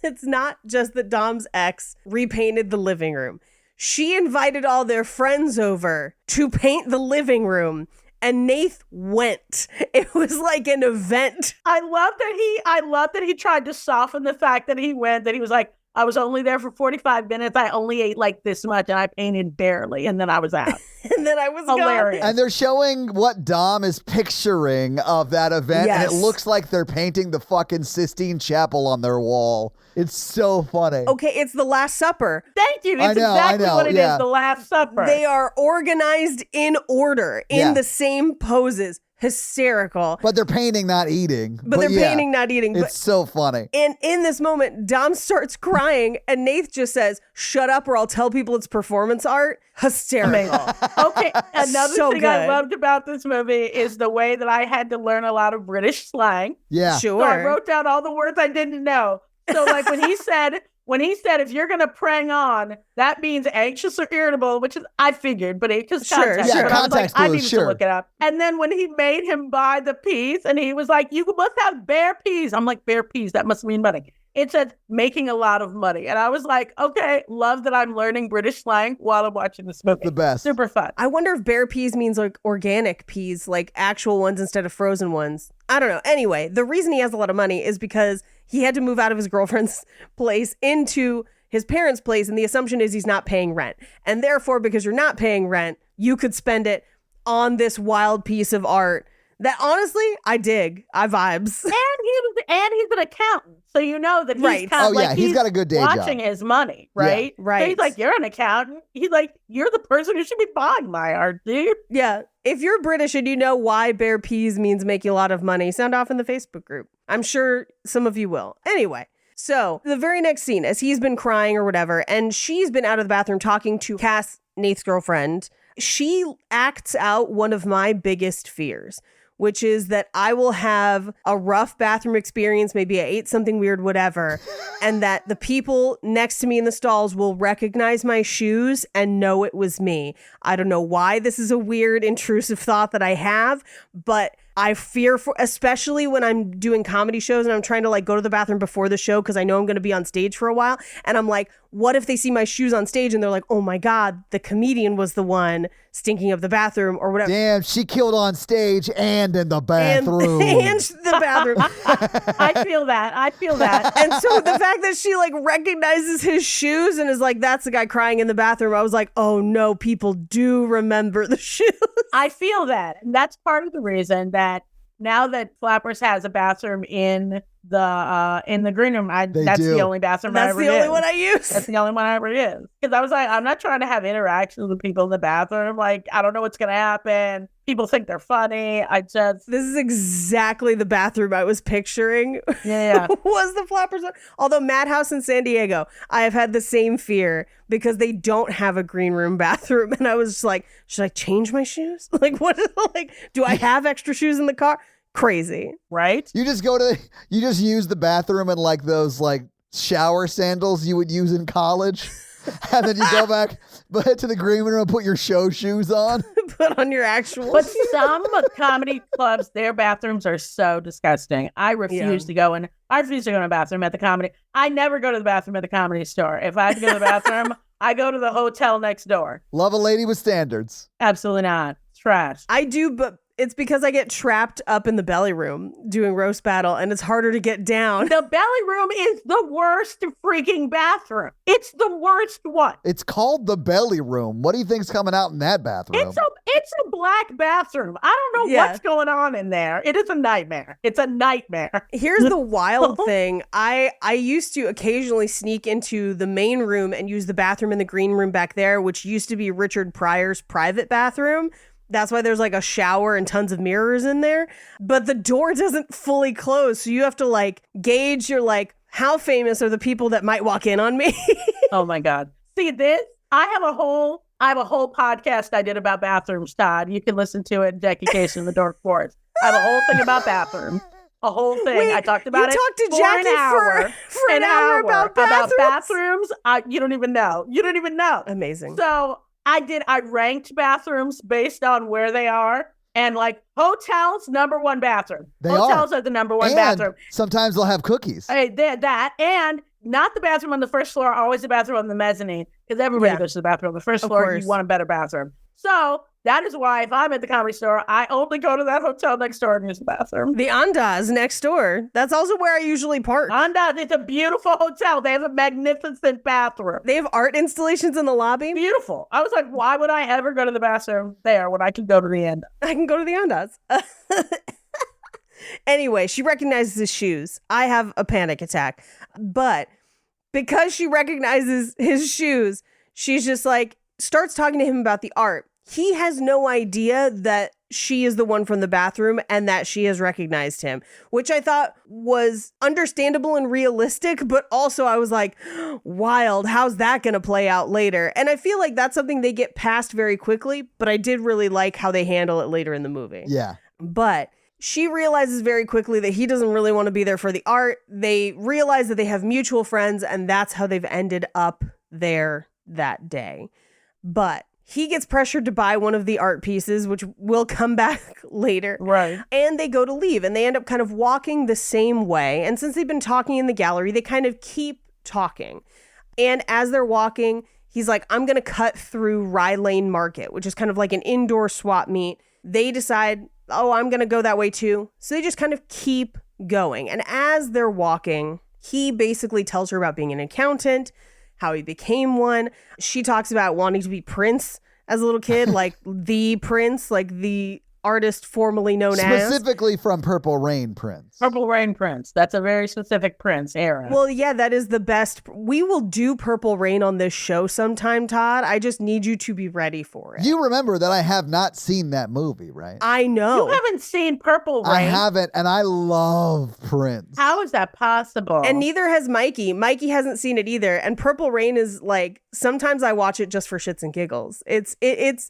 it's not just that Dom's ex repainted the living room. She invited all their friends over to paint the living room, and Nath went. It was like an event. I love that he tried to soften the fact that he went, that he was like, I was only there for 45 minutes. I only ate like this much and I painted barely. And then I was out. And then I was hilarious. gone. And they're showing what Dom is picturing of that event. Yes. And it looks like they're painting the fucking Sistine Chapel on their wall. It's so funny. Okay, it's the Last Supper. Thank you. It's I know, exactly what it yeah. is, the Last Supper. They are organized in order, in the same poses. Hysterical. But they're painting, not eating. But they're painting, not eating. It's so funny. And in this moment, Dom starts crying, and Nath just says, "Shut up, or I'll tell people it's performance art." Hysterical. Okay, another So thing I good. loved about this movie is the way that I had to learn a lot of British slang. Yeah. Sure. So I wrote down all the words I didn't know. So like when he said, if you're going to prang on, that means anxious or irritable, which is, I figured, but it just Sure, context. sure. But I was like, Context I clues, needed sure. to look it up. And then when he made him buy the peas and he was like, you must have bare peas. I'm like, bare peas, that must mean money. It said making a lot of money. And I was like, okay, love that I'm learning British slang while I'm watching this movie. The best. Super fun. I wonder if bare peas means like organic peas, like actual ones instead of frozen ones. I don't know. Anyway, the reason he has a lot of money is because he had to move out of his girlfriend's place into his parents' place, and the assumption is he's not paying rent. And therefore, because you're not paying rent, you could spend it on this wild piece of art That honestly, I dig. I vibes. And he's an accountant, so you know that he's Right. kind of Oh, like yeah, he's got a good day watching job. his money, right? Right. So he's like, you're an accountant. He's like, you're the person who should be buying my art, dude. Yeah. If you're British and you know why bare peas means make you a lot of money, sound off in the Facebook group. I'm sure some of you will. Anyway. So the very next scene, as he's been crying or whatever, and she's been out of the bathroom talking to Cass, Nate's girlfriend, she acts out one of my biggest fears, which is that I will have a rough bathroom experience. Maybe I ate something weird, whatever, and that the people next to me in the stalls will recognize my shoes and know it was me. I don't know why this is a weird, intrusive thought that I have, but I fear for, especially when I'm doing comedy shows and I'm trying to like go to the bathroom before the show because I know I'm going to be on stage for a while. And I'm like, what if they see my shoes on stage and they're like, oh my God, the comedian was the one stinking up the bathroom or whatever. Damn, she killed on stage and in the bathroom. And the bathroom. I feel that. And so the fact that she like recognizes his shoes and is like, that's the guy crying in the bathroom. I was like, oh no, people do remember the shoes. I feel that. And that's part of the reason that now that Flappers has a bathroom in the green room, that's do. the only bathroom I That's ever the only use. one I use. That's the only one I ever use. Because I was like, I'm not trying to have interactions with people in the bathroom. Like, I don't know what's going to happen. People think they're funny. This is exactly the bathroom I was picturing. Yeah. Was the Flappers one. Although Madhouse in San Diego, I have had the same fear because they don't have a green room bathroom. And I was just like, should I change my shoes? Like, what is like, do I have extra shoes in the car? Crazy. Right? You just use the bathroom in like those like shower sandals you would use in college. And then you go back to the green room and put your show shoes on. Put on your actual But some comedy clubs, their bathrooms are so disgusting. I refuse to go in. I refuse to go in a bathroom at the comedy. I never go to the bathroom at the Comedy Store. If I have to go to the bathroom, I go to the hotel next door. Love a lady with standards. Absolutely not. Trash. I do, but it's because I get trapped up in the belly room doing roast battle and it's harder to get down. The belly room is the worst freaking bathroom. It's the worst one. It's called the belly room. What do you think's coming out in that bathroom? It's a black bathroom. I don't know what's going on in there. It is a nightmare. It's a nightmare. Here's the wild thing. I used to occasionally sneak into the main room and use the bathroom in the green room back there, which used to be Richard Pryor's private bathroom. That's why there's like a shower and tons of mirrors in there. But the door doesn't fully close. So you have to like gauge your like, how famous are the people that might walk in on me? Oh my God. See this? I have a whole podcast I did about bathrooms, Todd. You can listen to it, Jackie Case in the Dark Forest. I have a whole thing about bathrooms. A whole thing. Wait, I talked about it. You talked to for Jackie an hour, for an hour about bathrooms. You don't even know. Amazing. So I ranked bathrooms based on where they are. And like hotels, number one bathroom. Hotels are the number one bathroom. Sometimes they'll have cookies. Hey, that and not the bathroom on the first floor, always the bathroom on the mezzanine. Because everybody goes to the bathroom on the first floor. Course. You want a better bathroom. So that is why if I'm at the Comedy Store, I only go to that hotel next door and use the bathroom. The Andaz next door. That's also where I usually park. Andaz, it's a beautiful hotel. They have a magnificent bathroom. They have art installations in the lobby. Beautiful. I was like, why would I ever go to the bathroom there when I can go to the end? I can go to the Andaz. Anyway, she recognizes his shoes. I have a panic attack. But because she recognizes his shoes, she's just like, starts talking to him about the art. He has no idea that she is the one from the bathroom and that she has recognized him, which I thought was understandable and realistic, but also I was like, wild, how's that going to play out later? And I feel like that's something they get past very quickly, but I did really like how they handle it later in the movie. Yeah. But she realizes very quickly that he doesn't really want to be there for the art. They realize that they have mutual friends, and that's how they've ended up there that day. But he gets pressured to buy one of the art pieces, which will come back later. Right. And they go to leave, and they end up kind of walking the same way. And since they've been talking in the gallery, they kind of keep talking. And as they're walking, he's like, I'm going to cut through Rye Lane Market, which is kind of like an indoor swap meet. They decide, oh, I'm going to go that way too. So they just kind of keep going. And as they're walking, he basically tells her about being an accountant, how he became one. She talks about wanting to be Prince as a little kid, like the Prince, like the artist formerly known as. Specifically from Purple Rain Prince. Purple Rain Prince. That's a very specific Prince era. Well, yeah, that is the best. We will do Purple Rain on this show sometime, Todd. I just need you to be ready for it. You remember that I have not seen that movie, right? I know. You haven't seen Purple Rain. I haven't, and I love Prince. How is that possible? And neither has Mikey. Mikey hasn't seen it either. And Purple Rain is like, sometimes I watch it just for shits and giggles. It's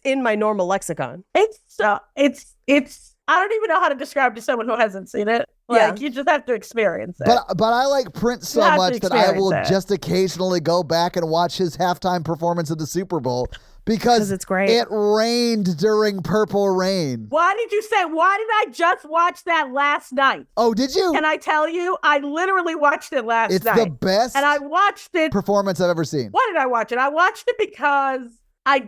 in my normal lexicon. It's I don't even know how to describe to someone who hasn't seen it. Like, you just have to experience it. But I like Prince so have to much that I will experience it. just occasionally go back and watch his halftime performance of the Super Bowl because it's great. It rained during Purple Rain. Why did I just watch that last night? Oh, did you? Can I tell you? I literally watched it last night. It's the best And I watched it. performance I've ever seen. Why did I watch it? I watched it because I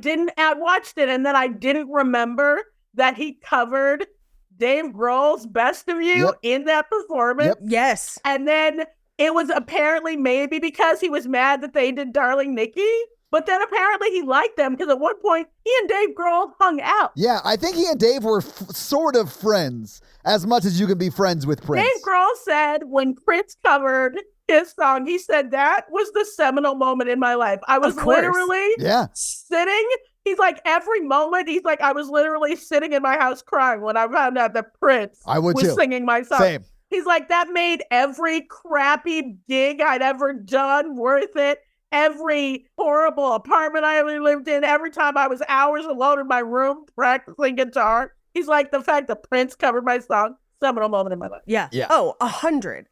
watched it and then I didn't remember that he covered Dave Grohl's Best of You in that performance. Yep. Yes. And then it was apparently maybe because he was mad that they did Darling Nikki. But then apparently he liked them because at one point he and Dave Grohl hung out. Yeah, I think he and Dave were sort of friends, as much as you can be friends with Prince. Dave Grohl said when Prince covered his song, he said that was the seminal moment in my life. I was literally sitting. He's like, every moment, he's like, I was literally sitting in my house crying when I found out that Prince was singing my song. Same. He's like, that made every crappy gig I'd ever done worth it. Every horrible apartment I ever lived in, every time I was hours alone in my room practicing guitar. He's like, the fact that Prince covered my song, seminal moment in my life. Yeah. Oh, 100.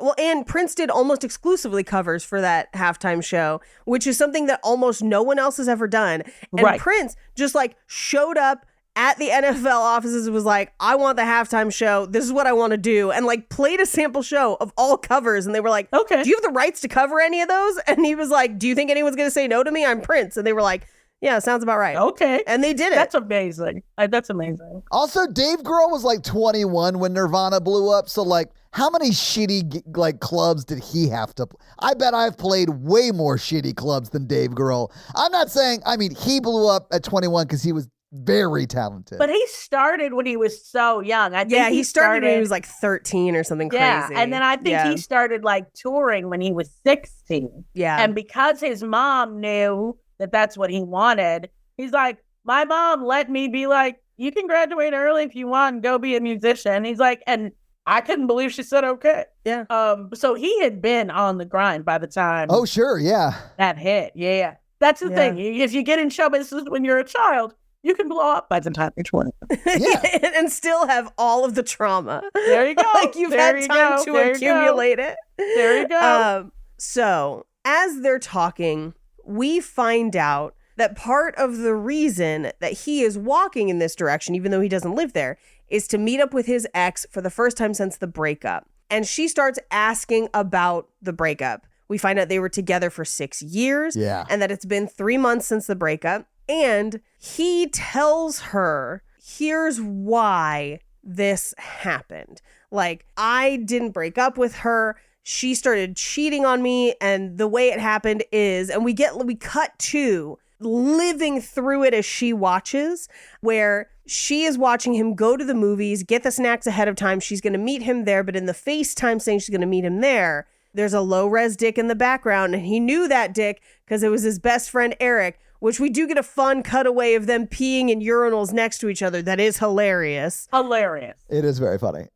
Well, and Prince did almost exclusively covers for that halftime show, which is something that almost no one else has ever done. And Prince just like showed up at the NFL offices and was like, I want the halftime show. This is what I want to do. And like played a sample show of all covers. And they were like, okay, do you have the rights to cover any of those? And he was like, do you think anyone's going to say no to me? I'm Prince. And they were like, yeah, sounds about right. Okay. And they did it. That's amazing. That's amazing. Also, Dave Grohl was like 21 when Nirvana blew up. So like, how many shitty like clubs did he have to? I bet I've played way more shitty clubs than Dave Grohl. I'm not saying, I mean, he blew up at 21 because he was very talented. But he started when he was so young. I think he started when he was like 13 or something crazy. And then I think he started like touring when he was 16. Yeah. And because his mom knew that that's what he wanted, he's like, my mom let me be like, you can graduate early if you want and go be a musician. He's like, and I couldn't believe she said okay. Yeah. So he had been on the grind by the time. Oh, sure. Yeah. That hit. Yeah. That's the thing. If you get in show business when you're a child, you can blow up by the time you're 20. Yeah. And still have all of the trauma. There you go. Like you've had time to accumulate it. There you go. So as they're talking, we find out that part of the reason that he is walking in this direction, even though he doesn't live there, is to meet up with his ex for the first time since the breakup. And she starts asking about the breakup. We find out they were together for 6 years and that it's been 3 months since the breakup. And he tells her, here's why this happened. Like, I didn't break up with her. She started cheating on me. And the way it happened is, and we cut to living through it as she watches, where she is watching him go to the movies, get the snacks ahead of time. She's going to meet him there. But in the FaceTime saying she's going to meet him there, there's a low-res dick in the background. And he knew that dick because it was his best friend, Eric, which we do get a fun cutaway of them peeing in urinals next to each other. That is hilarious. Hilarious. It is very funny.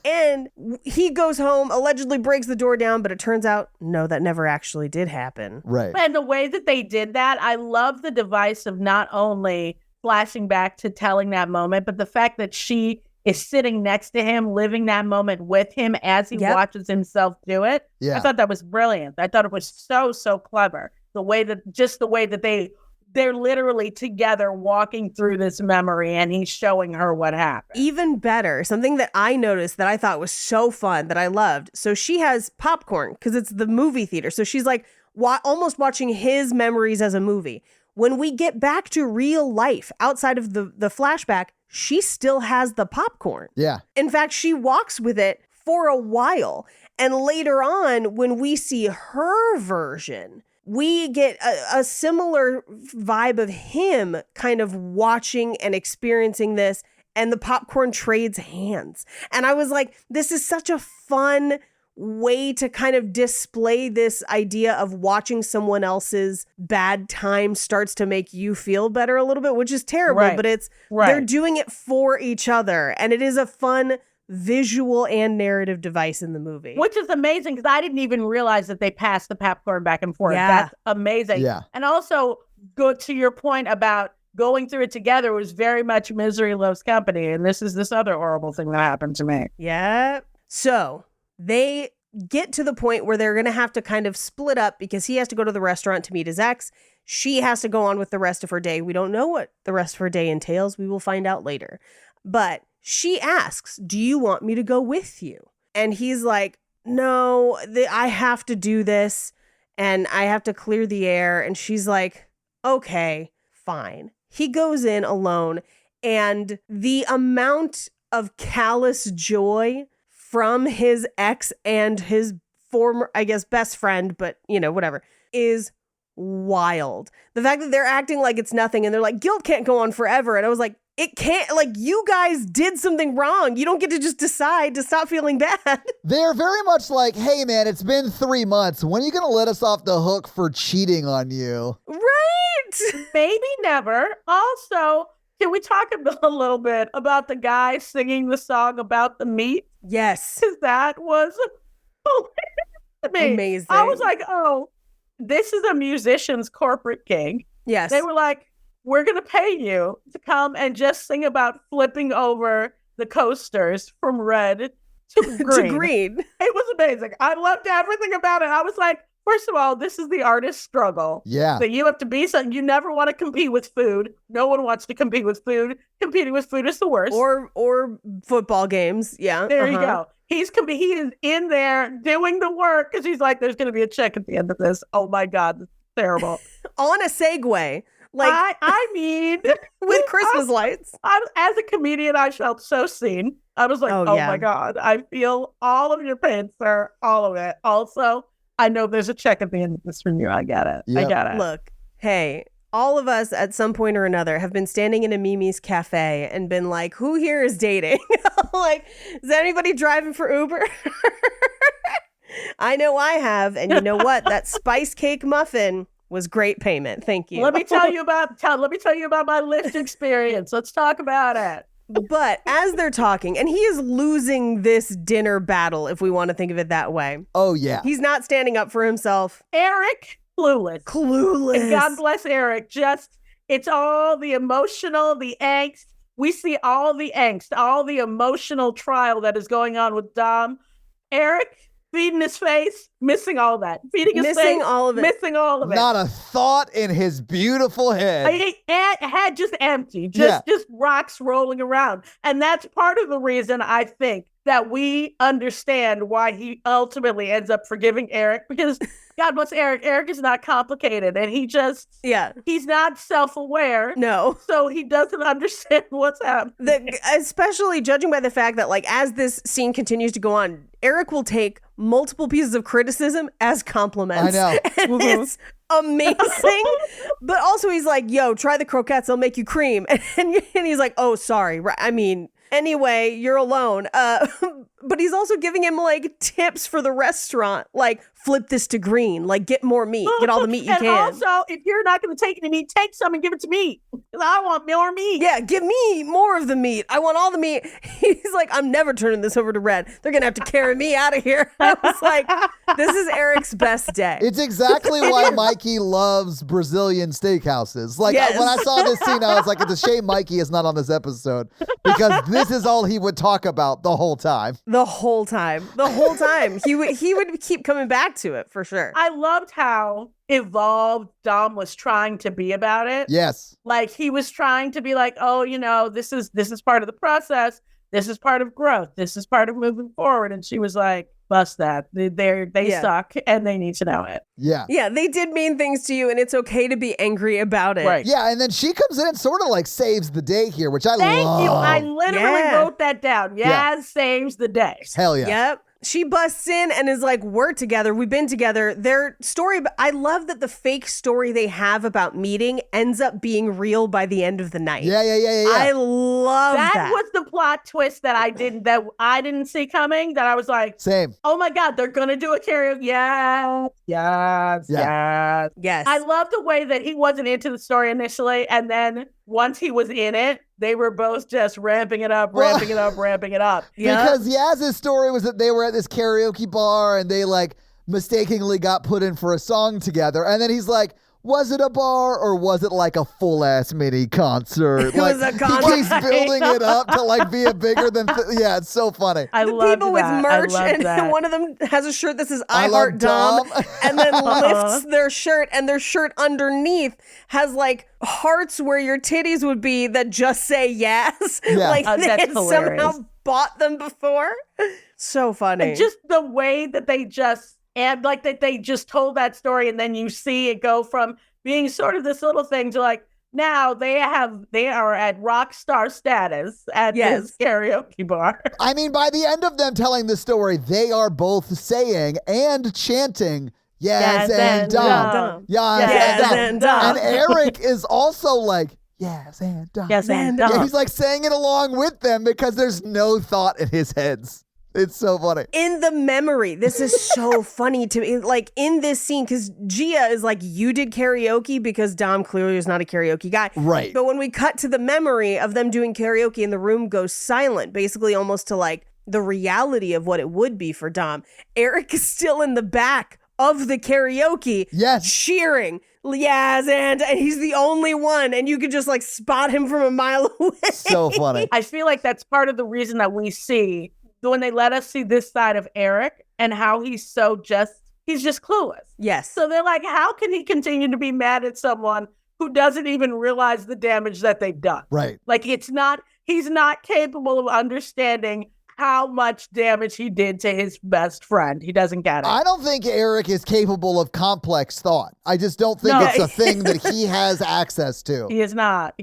And he goes home, allegedly breaks the door down, but it turns out, no, that never actually did happen. Right. And the way that they did that, I love the device of not only flashing back to telling that moment, but the fact that she is sitting next to him, living that moment with him as he watches himself do it. Yeah. I thought that was brilliant. I thought it was so clever. The way that they're literally together walking through this memory and he's showing her what happened. Even better, something that I noticed that I thought was so fun that I loved. So she has popcorn because it's the movie theater. So she's like almost watching his memories as a movie. When we get back to real life outside of the flashback, she still has the popcorn. Yeah. In fact, she walks with it for a while. And later on, when we see her version, we get a similar vibe of him kind of watching and experiencing this and the popcorn trades hands. And I was like, this is such a fun way to kind of display this idea of watching someone else's bad time starts to make you feel better a little bit, which is terrible, but it's they're doing it for each other. And it is a fun visual and narrative device in the movie. Which is amazing because I didn't even realize that they passed the popcorn back and forth. Yeah. That's amazing. Yeah. And also, go to your point about going through it together was very much misery loves company. And this is this other horrible thing that happened to me. Yeah. So they get to the point where they're going to have to kind of split up because he has to go to the restaurant to meet his ex. She has to go on with the rest of her day. We don't know what the rest of her day entails. We will find out later. But she asks, do you want me to go with you? And he's like, no, I have to do this and I have to clear the air. And she's like, okay, fine. He goes in alone, and the amount of callous joy from his ex and his former, I guess, best friend, but whatever, is wild. The fact that they're acting like it's nothing and they're like, guilt can't go on forever. And I was like, it can't, like, you guys did something wrong. You don't get to just decide to stop feeling bad. They're very much like, hey, man, it's been 3 months. When are you going to let us off the hook for cheating on you? Right. Maybe never. Also, can we talk a little bit about the guy singing the song about the meat? Yes. Because that was amazing. I was like, oh, this is a musician's corporate gig. Yes. They were like, we're going to pay you to come and just sing about flipping over the coasters from red to green. to green. It was amazing. I loved everything about it. I was like, first of all, this is the artist's struggle. Yeah. That you have to be something. You never want to compete with food. No one wants to compete with food. Competing with food is the worst. Or football games. Yeah. There you go. He is in there doing the work because he's like, there's going to be a check at the end of this. Oh my God, this is terrible. On a Segway. Like, I mean, with Christmas lights. As a comedian, I felt so seen. I was like, oh yeah. my God, I feel all of your pain, sir. All of it. Also, I know there's a check at the end of this from you. I get it. Yep. I get it. Look, hey, all of us at some point or another have been standing in a Mimi's cafe and been like, who here is dating? Like, is anybody driving for Uber? I know I have. And you know what? That spice cake muffin was great payment. Thank you. Let me tell you about my Lyft experience. Let's talk about it. But as they're talking, and he is losing this dinner battle, if we want to think of it that way. Oh, yeah. He's not standing up for himself. Eric, clueless. Clueless. And God bless Eric. It's all the emotional, the angst. We see all the angst, all the emotional trial that is going on with Dom. Eric, feeding his face, missing all that. Feeding his face, Missing all of it. Missing all of it. Not a thought in his beautiful head. Head just empty, just rocks rolling around. And that's part of the reason I think that we understand why he ultimately ends up forgiving Eric, because God bless Eric. Eric is not complicated, and he's not self-aware. No. So he doesn't understand what's happening. Especially judging by the fact that, like, as this scene continues to go on, Eric will take multiple pieces of criticism as compliments. I know. And it's amazing. But also he's like, yo, try the croquettes, they'll make you cream. And he's like, oh, sorry. I mean, anyway, you're alone. But he's also giving him, like, tips for the restaurant. Like, flip this to green. Like, get more meat. Get all the meat you can. And also, if you're not going to take any meat, take some and give it to me. Because I want more meat. Yeah, give me more of the meat. I want all the meat. He's like, I'm never turning this over to Red. They're going to have to carry me out of here. I was like, this is Eric's best day. It's exactly why Mikey loves Brazilian steakhouses. Like, Yes. when I saw this scene, I was like, it's a shame Mikey is not on this episode, because this is all he would talk about the whole time. The whole time. He would keep coming back to it for sure. I loved how evolved Dom was trying to be about it. Yes. Like, he was trying to be like, oh, this is part of the process. This is part of growth. This is part of moving forward. And she was like, bust that. They suck and they need to know it. Yeah. Yeah, they did mean things to you, and it's okay to be angry about it. Right. Yeah, and then she comes in and sort of like saves the day here, which I Thank love. you. I literally Yeah. wrote that down. Yaz saves the day. Hell yeah. Yep. She busts in and is like, we're together. We've been together. Their story, I love that the fake story they have about meeting ends up being real by the end of the night. Yeah. I love that. That was the plot twist that I didn't see coming, that I was like, Same. oh my God, they're going to do a karaoke. Yes. I love the way that he wasn't into the story initially. And then once he was in it, they were both just ramping it up. Because Yaz's story was that they were at this karaoke bar and they like mistakenly got put in for a song together. And then he's like, was it a bar or was it like a full ass mini concert? It was a concert. He keeps building it up to like be a bigger than. Yeah, it's so funny. I the love people with merch, and one of them has a shirt that says "I Heart Dom," and then lifts their shirt, and their shirt underneath has like hearts where your titties would be that just say yes. Yeah. Like Oh, they that's had hilarious. somehow bought them before. So funny. And just the way that they just told that story, and then you see it go from being sort of this little thing to like, now they are at rock star status at this karaoke bar. I mean, by the end of them telling the story, they are both saying and chanting, yes and Dom. Yes and Dom. And Eric is also like, yes and Dom. Yes and Dom. Yeah, he's like saying it along with them because there's no thought in his heads. It's so funny. In the memory, this is so funny to me. Like in this scene, because Gia is like, you did karaoke, because Dom clearly is not a karaoke guy. Right. But when we cut to the memory of them doing karaoke and the room goes silent, basically almost to like the reality of what it would be for Dom, Eric is still in the back of the karaoke, yes, cheering. Yes, and he's the only one, and you could just like spot him from a mile away. So funny. I feel like that's part of the reason that we see, when they let us see this side of Eric and how he's just clueless. Yes. So they're like, how can he continue to be mad at someone who doesn't even realize the damage that they've done? Right. Like he's not capable of understanding how much damage he did to his best friend. He doesn't get it. I don't think Eric is capable of complex thought. I just don't think it's a thing that he has access to. He is not.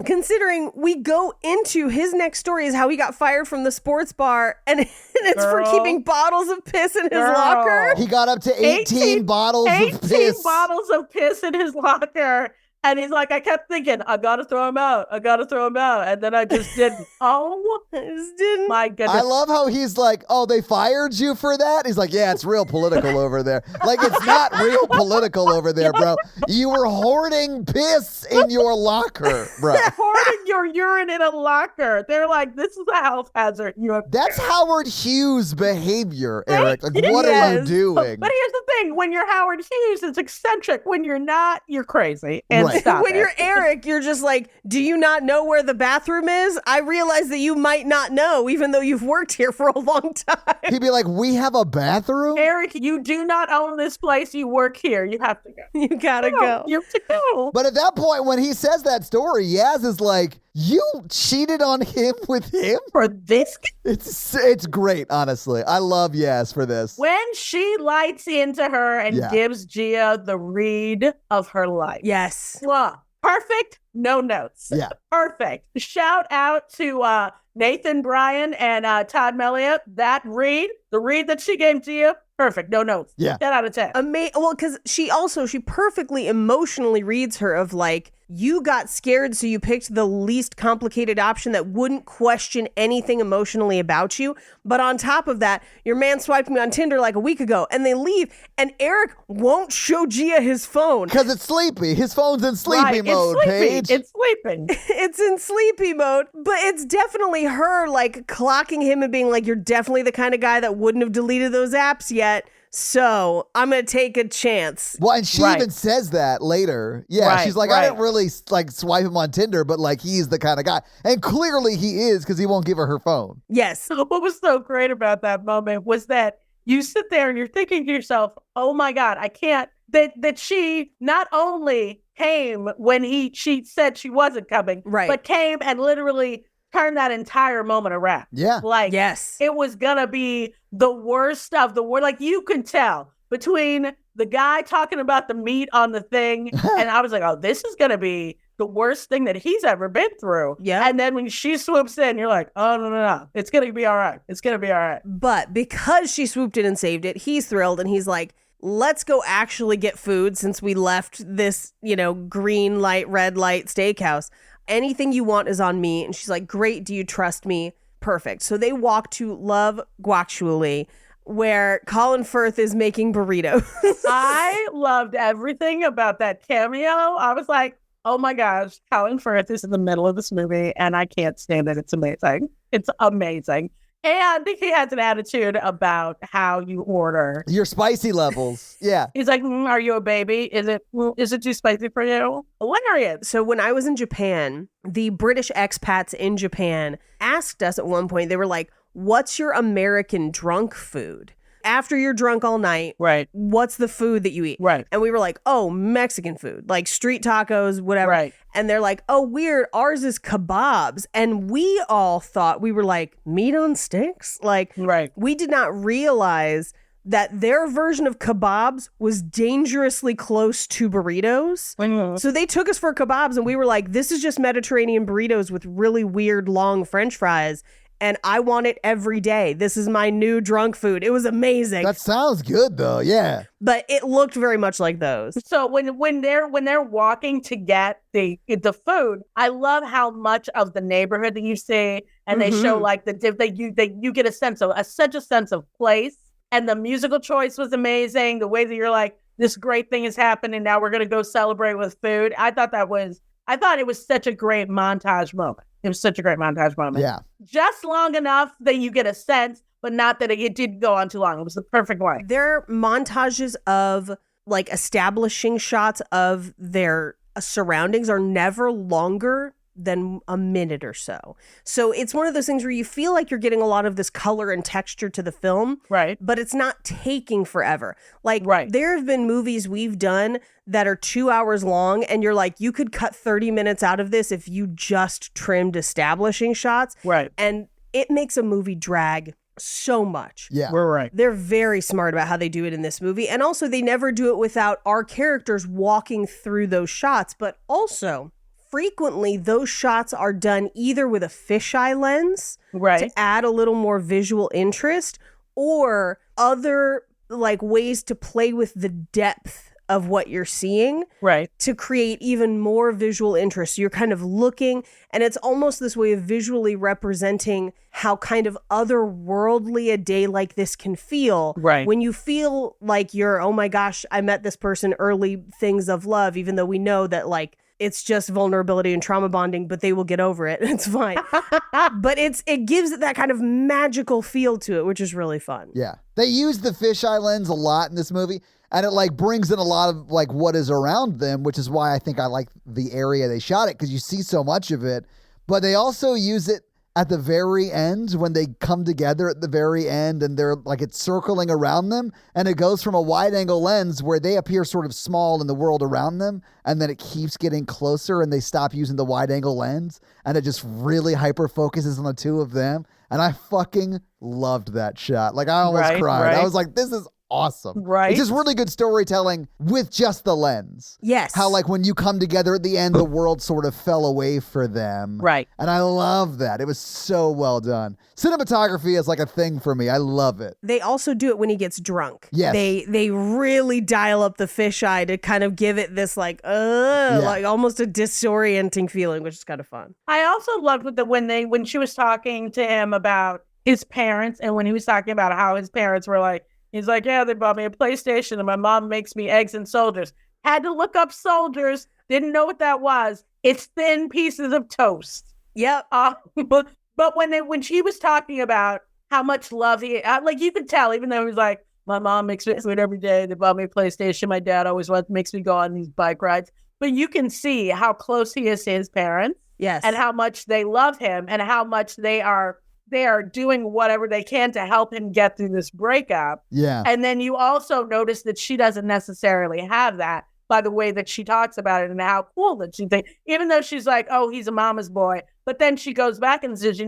Considering we go into his next story is how he got fired from the sports bar, and it's for keeping bottles of piss in his locker. He got up to 18 bottles of piss. 18 bottles of piss in his locker. And he's like, I kept thinking, I gotta throw him out. And then I just didn't. I just didn't. My goodness. I love how he's like, oh, they fired you for that? He's like, yeah, it's real political over there. Like, it's not real political over there, bro. You were hoarding piss in your locker, bro. Hoarding your urine in a locker. They're like, this is a health hazard. That's Howard Hughes behavior, Eric. Like, what are you doing? But here's the thing. When you're Howard Hughes, it's eccentric. When you're not, you're crazy. And right. When you're Eric, you're just like, do you not know where the bathroom is? I realize that you might not know, even though you've worked here for a long time. He'd be like, we have a bathroom? Eric, you do not own this place. You work here. You have to go. You gotta go. You have to go. But at that point, when he says that story, Yaz is like, you cheated on him with him? For this? It's great, honestly. I love Yaz for this. When she lights into her and gives Gia the read of her life. Yes. Well, perfect. No notes. Yeah. Perfect. Shout out to Nathan Bryan and Todd Melliot. That read, the read that she gave Gia, perfect. No notes. Yeah. 10 out of 10. Well, because she perfectly emotionally reads her of like, you got scared, so you picked the least complicated option that wouldn't question anything emotionally about you. But on top of that, your man swiped me on Tinder like a week ago, and they leave, and Eric won't show Gia his phone. Because it's sleepy. His phone's in sleepy mode, Paige. It's sleeping. It's in sleepy mode, but it's definitely her like clocking him and being like, you're definitely the kind of guy that wouldn't have deleted those apps yet. So I'm going to take a chance. Well, and she even says that later. Yeah, she's like, I didn't really like swipe him on Tinder, but like he's the kind of guy. And clearly he is because he won't give her phone. Yes. What was so great about that moment was that you sit there and you're thinking to yourself, oh my God, I can't. That she not only came when she said she wasn't coming, but came and literally turned that entire moment around. Yeah. Like, yes, it was going to be the worst of the worst. Like, you could tell between the guy talking about the meat on the thing, and I was like, oh, this is going to be the worst thing that he's ever been through. Yeah. And then when she swoops in, you're like, oh, no. It's going to be all right. It's going to be all right. But because she swooped in and saved it, he's thrilled and he's like, let's go actually get food since we left this, green light, red light steakhouse. Anything you want is on me. And she's like, great. Do you trust me? Perfect. So they walk to Love Guactually, where Colin Firth is making burritos. I loved everything about that cameo. I was like, oh my gosh, Colin Firth is in the middle of this movie and I can't stand it. It's amazing. It's amazing. And he has an attitude about how you order. Your spicy levels. Yeah. He's like, are you a baby? Is it too spicy for you? Hilarious. So when I was in Japan, the British expats in Japan asked us at one point, they were like, what's your American drunk food? After you're drunk all night, Right. what's the food that you eat? Right. And we were like, oh, Mexican food, like street tacos, whatever. Right. And they're like, oh, weird. Ours is kebabs. And we all thought, we were like, meat on sticks? Like, Right. we did not realize that their version of kebabs was dangerously close to burritos. Mhm. So they took us for kebabs and we were like, this is just Mediterranean burritos with really weird long French fries. And I want it every day. This is my new drunk food. It was amazing. That sounds good though. Yeah. But it looked very much like those. So when they're walking to get the food, I love how much of the neighborhood that you see, and they show like you get a sense of such a sense of place, and the musical choice was amazing. The way that you're like, this great thing is happening, now we're gonna go celebrate with food. I thought it was such a great montage moment. It was such a great montage moment. Yeah. Just long enough that you get a sense, but not that it didn't go on too long. It was the perfect way. They're montages of like establishing shots of their surroundings are never longer than a minute or so. So it's one of those things where you feel like you're getting a lot of this color and texture to the film, Right. but it's not taking forever. Like Right. there have been movies we've done that are 2 hours long and you're like, you could cut 30 minutes out of this if you just trimmed establishing shots. Right. And it makes a movie drag so much. Yeah. We're right. They're very smart about how they do it in this movie. And also they never do it without our characters walking through those shots, but also frequently those shots are done either with a fisheye lens Right. to add a little more visual interest or other like ways to play with the depth of what you're seeing Right. to create even more visual interest. So you're kind of looking, and it's almost this way of visually representing how kind of otherworldly a day like this can feel. Right. When you feel like you're, oh my gosh, I met this person, early things of love, even though we know that like it's just vulnerability and trauma bonding, but they will get over it. It's fine. But it gives it that kind of magical feel to it, which is really fun. Yeah. They use the fisheye lens a lot in this movie, and it like brings in a lot of like what is around them, which is why I think I like the area they shot it, because you see so much of it. But they also use it at the very end when they come together at the very end and they're like it's circling around them, and it goes from a wide angle lens where they appear sort of small in the world around them, and then it keeps getting closer and they stop using the wide angle lens and it just really hyper focuses on the two of them. And I fucking loved that shot. Like I almost cried. Right. I was like, this is awesome. Right. It's just really good storytelling with just the lens. Yes. How like when you come together at the end, the world sort of fell away for them. Right. And I love that. It was so well done. Cinematography is like a thing for me. I love it. They also do it when he gets drunk. Yes. They really dial up the fisheye to kind of give it this like like almost a disorienting feeling, which is kind of fun. I also loved when she was talking to him about his parents, and when he was talking about how his parents were like, he's like, yeah, they bought me a PlayStation and my mom makes me eggs and soldiers. Had to look up soldiers. Didn't know what that was. It's thin pieces of toast. Yep. But when she was talking about how much love he, like you could tell, even though he was like, my mom makes me food every day. They bought me a PlayStation. My dad always makes me go on these bike rides. But you can see how close he is to his parents. Yes. And how much they love him and how much they are doing whatever they can to help him get through this breakup. Yeah. And then you also notice that she doesn't necessarily have that by the way that she talks about it and how cool that she thinks, even though she's like, oh, he's a mama's boy. But then she goes back and says,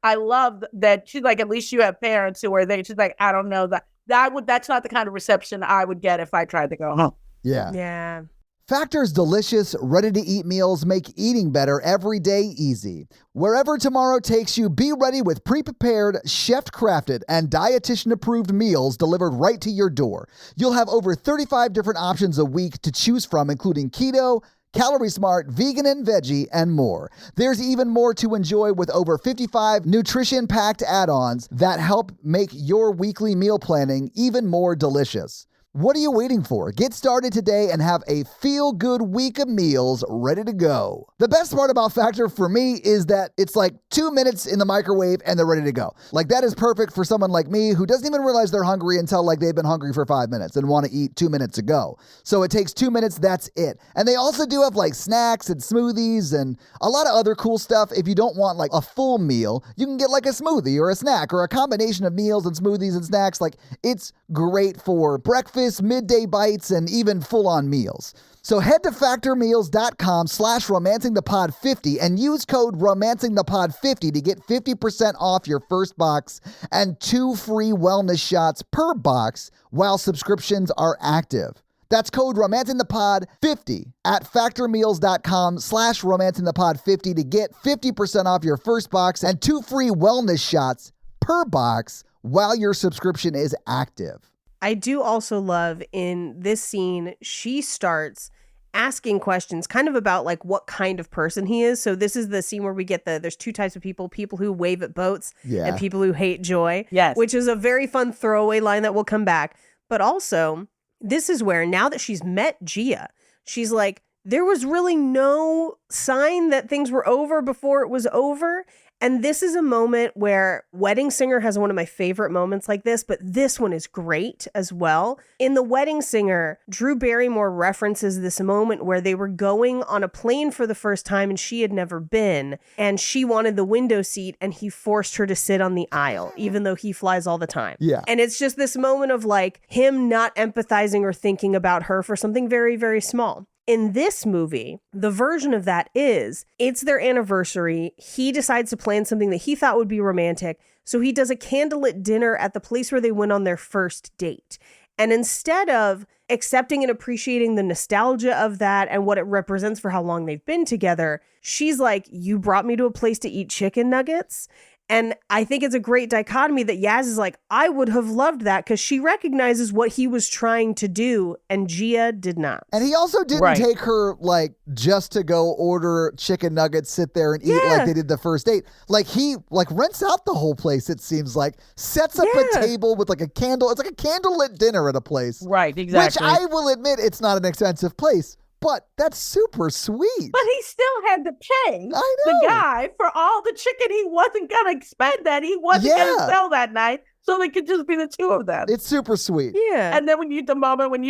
I love that. She's like, at least you have parents who are there. She's like, I don't know that's not the kind of reception I would get if I tried to go home. Yeah. Yeah. Factor's delicious, ready-to-eat meals make eating better every day easy. Wherever tomorrow takes you, be ready with pre-prepared, chef-crafted, and dietitian-approved meals delivered right to your door. You'll have over 35 different options a week to choose from, including keto, Calorie Smart, vegan and veggie, and more. There's even more to enjoy with over 55 nutrition-packed add-ons that help make your weekly meal planning even more delicious. What are you waiting for? Get started today and have a feel-good week of meals ready to go. The best part about Factor for me is that it's like 2 minutes in the microwave and they're ready to go. Like that is perfect for someone like me who doesn't even realize they're hungry until like they've been hungry for 5 minutes and want to eat 2 minutes ago. So it takes 2 minutes, that's it. And they also do have like snacks and smoothies and a lot of other cool stuff. If you don't want like a full meal, you can get like a smoothie or a snack or a combination of meals and smoothies and snacks. Like it's great for breakfast, midday bites, and even full-on meals. So head to factormeals.com/romancingthepod50 and use code romancingthepod50 to get 50% off your first box and 2 free wellness shots per box while subscriptions are active. That's code romancingthepod50 at factormeals.com/romancingthepod50 to get 50% off your first box and 2 free wellness shots per box while your subscription is active. I do also love in this scene, she starts asking questions kind of about like what kind of person he is. So this is the scene where we get there's 2 types of people who wave at boats and people who hate joy. Yes. Which is a very fun throwaway line that will come back. But also, this is where now that she's met Gia, she's like, there was really no sign that things were over before it was over. And this is a moment where Wedding Singer has one of my favorite moments like this, but this one is great as well. In The Wedding Singer, Drew Barrymore references this moment where they were going on a plane for the first time and she had never been, and she wanted the window seat and he forced her to sit on the aisle, even though he flies all the time. Yeah. And it's just this moment of like him not empathizing or thinking about her for something very, very small. In this movie, the version of that is, it's their anniversary. He decides to plan something that he thought would be romantic. So he does a candlelit dinner at the place where they went on their first date. And instead of accepting and appreciating the nostalgia of that and what it represents for how long they've been together, she's like, you brought me to a place to eat chicken nuggets? And I think it's a great dichotomy that Yaz is like, I would have loved that, because she recognizes what he was trying to do and Gia did not. And he also didn't take her like just to go order chicken nuggets, sit there and eat like they did the first date. Like he like rents out the whole place, it seems like, sets up a table with like a candle. It's like a candlelit dinner at a place. Right, exactly. Which I will admit, it's not an expensive place. But that's super sweet. But he still had to pay the guy for all the chicken he wasn't going to expend that he wasn't going to sell that night. So they could just be the 2 of them. It's super sweet. Yeah. And then when you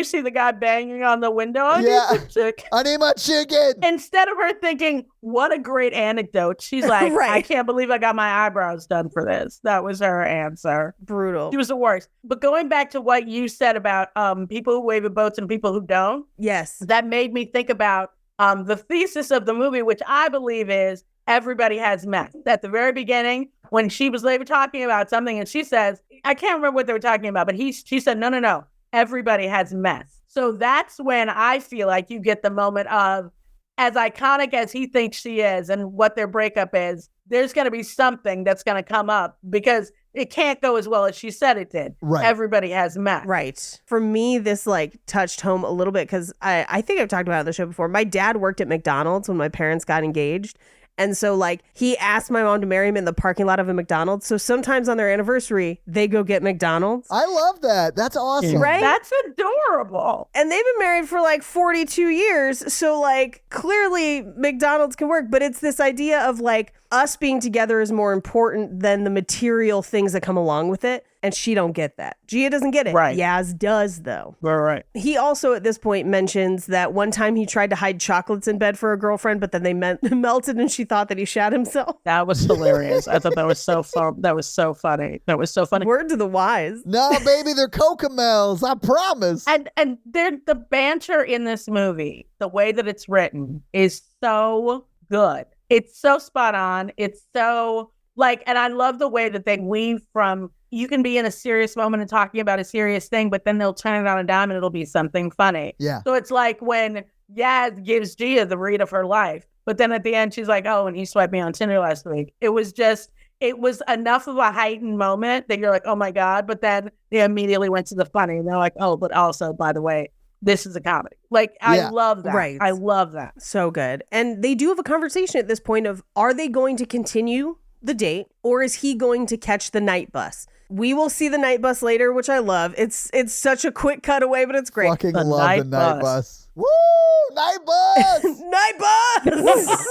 see the guy banging on the window, I need some chicken. I need my chicken. Instead of her thinking, what a great anecdote, she's like, I can't believe I got my eyebrows done for this. That was her answer. Brutal. She was the worst. But going back to what you said about people who wave at boats and people who don't. Yes. That made me think about the thesis of the movie, which I believe is everybody has meth. At the very beginning, when they were talking about something and she says, I can't remember what they were talking about, but she said, no, everybody has meth. So that's when I feel like you get the moment of, as iconic as he thinks she is and what their breakup is, there's going to be something that's going to come up because it can't go as well as she said it did. Right. Everybody has meth. Right. For me, this like touched home a little bit because I think I've talked about it on the show before. My dad worked at McDonald's when my parents got engaged. And so like he asked my mom to marry him in the parking lot of a McDonald's. So sometimes on their anniversary, they go get McDonald's. I love that. That's awesome. Right? That's adorable. And they've been married for like 42 years. So like clearly McDonald's can work. But it's this idea of like us being together is more important than the material things that come along with it. And she don't get that. Gia doesn't get it. Right. Yaz does, though. Right. He also, at this point, mentions that one time he tried to hide chocolates in bed for a girlfriend, but then they melted and she thought that he shat himself. That was hilarious. I thought that was so fun. That was so funny. Word to the wise. No, baby, they're Cocomels. I promise. And the banter in this movie, the way that it's written, is so good. It's so spot on. It's so like, and I love the way that they weave from, you can be in a serious moment and talking about a serious thing, but then they'll turn it on a dime and it'll be something funny. Yeah. So it's like when Yaz gives Gia the read of her life. But then at the end, she's like, oh, and he swiped me on Tinder last week. It was enough of a heightened moment that you're like, oh my God. But then they immediately went to the funny. And they're like, oh, but also, by the way, this is a comedy. Like, I love that. Right. I love that. So good. And they do have a conversation at this point of, are they going to continue the date or is he going to catch the night bus? We will see the night bus later, which I love. It's such a quick cutaway, but it's great. Fucking The love night the night bus. bus. Woo! Night bus! Night bus!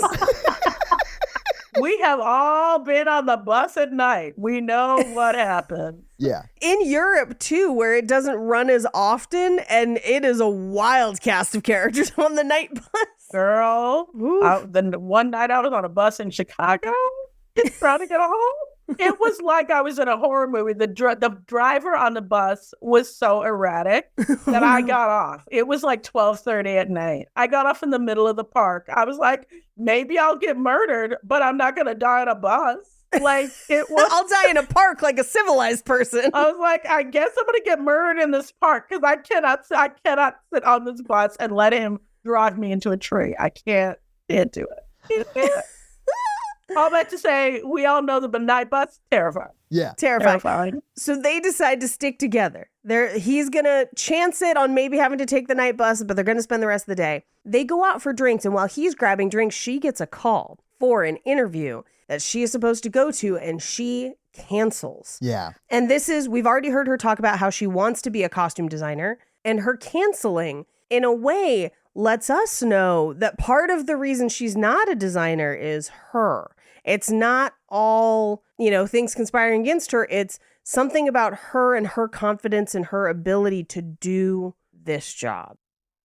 We have all been on the bus at night. We know what happened. Yeah. In Europe, too, where it doesn't run as often, and it is a wild cast of characters on the night bus. Girl, the one night I was on a bus in Chicago trying to get home. It was like I was in a horror movie. The driver on the bus was so erratic that I got off. It was like 12:30 at night. I got off in the middle of the park. I was like, maybe I'll get murdered, but I'm not going to die on a bus. Like, it was. I'll die in a park like a civilized person. I was like, I guess I'm going to get murdered in this park because I cannot sit on this bus and let him drive me into a tree. I can't do it. Can't. All that to say, we all know the night bus, terrifying. Yeah. Terrifying. So they decide to stick together. He's going to chance it on maybe having to take the night bus, but they're going to spend the rest of the day. They go out for drinks, and while he's grabbing drinks, she gets a call for an interview that she is supposed to go to, and she cancels. Yeah. And we've already heard her talk about how she wants to be a costume designer, and her canceling, in a way, lets us know that part of the reason she's not a designer is her. It's not all, things conspiring against her. It's something about her and her confidence and her ability to do this job.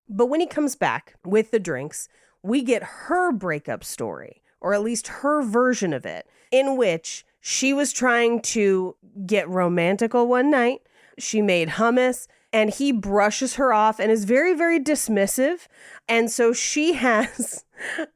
But when he comes back with the drinks, we get her breakup story, or at least her version of it, in which she was trying to get romantical one night. She made hummus and he brushes her off and is very, very dismissive. And so she has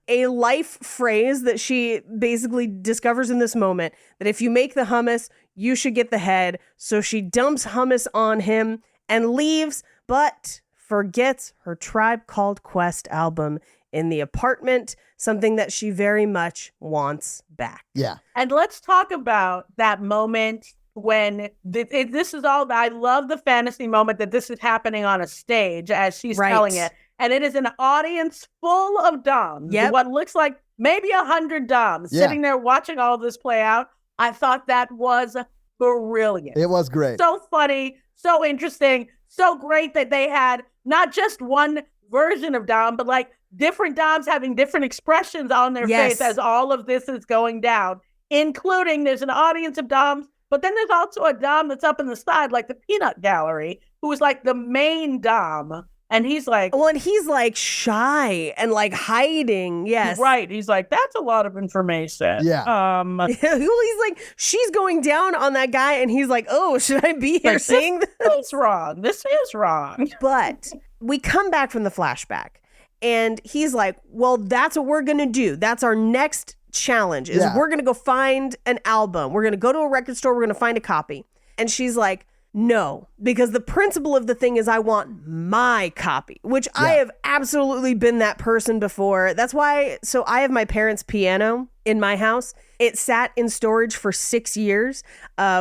a life phrase that she basically discovers in this moment, that if you make the hummus, you should get the head. So she dumps hummus on him and leaves, but forgets her Tribe Called Quest album in the apartment, something that she very much wants back. Yeah. And let's talk about that moment when this is all, I love the fantasy moment that this is happening on a stage as she's telling it. And it is an audience full of doms. Yep. What looks like maybe 100 doms sitting there watching all of this play out. I thought that was brilliant. It was great. So funny, so interesting, so great that they had not just one version of dom, but like different doms having different expressions on their face as all of this is going down, including there's an audience of doms, but then there's also a dom that's up in the side, like the peanut gallery, who is like the main dom. And he's like, well, and he's like shy and like hiding. Yes. Right. He's like, that's a lot of information. Yeah. He's like, she's going down on that guy. And he's like, oh, should I be here seeing this? It's wrong. This is wrong. But we come back from the flashback and he's like, well, that's what we're going to do. That's our next challenge is we're going to go find an album. We're going to go to a record store. We're going to find a copy. And she's like, no, because the principle of the thing is I want my copy, which I have absolutely been that person before. That's why, so I have my parents' piano in my house. It sat in storage for 6 years,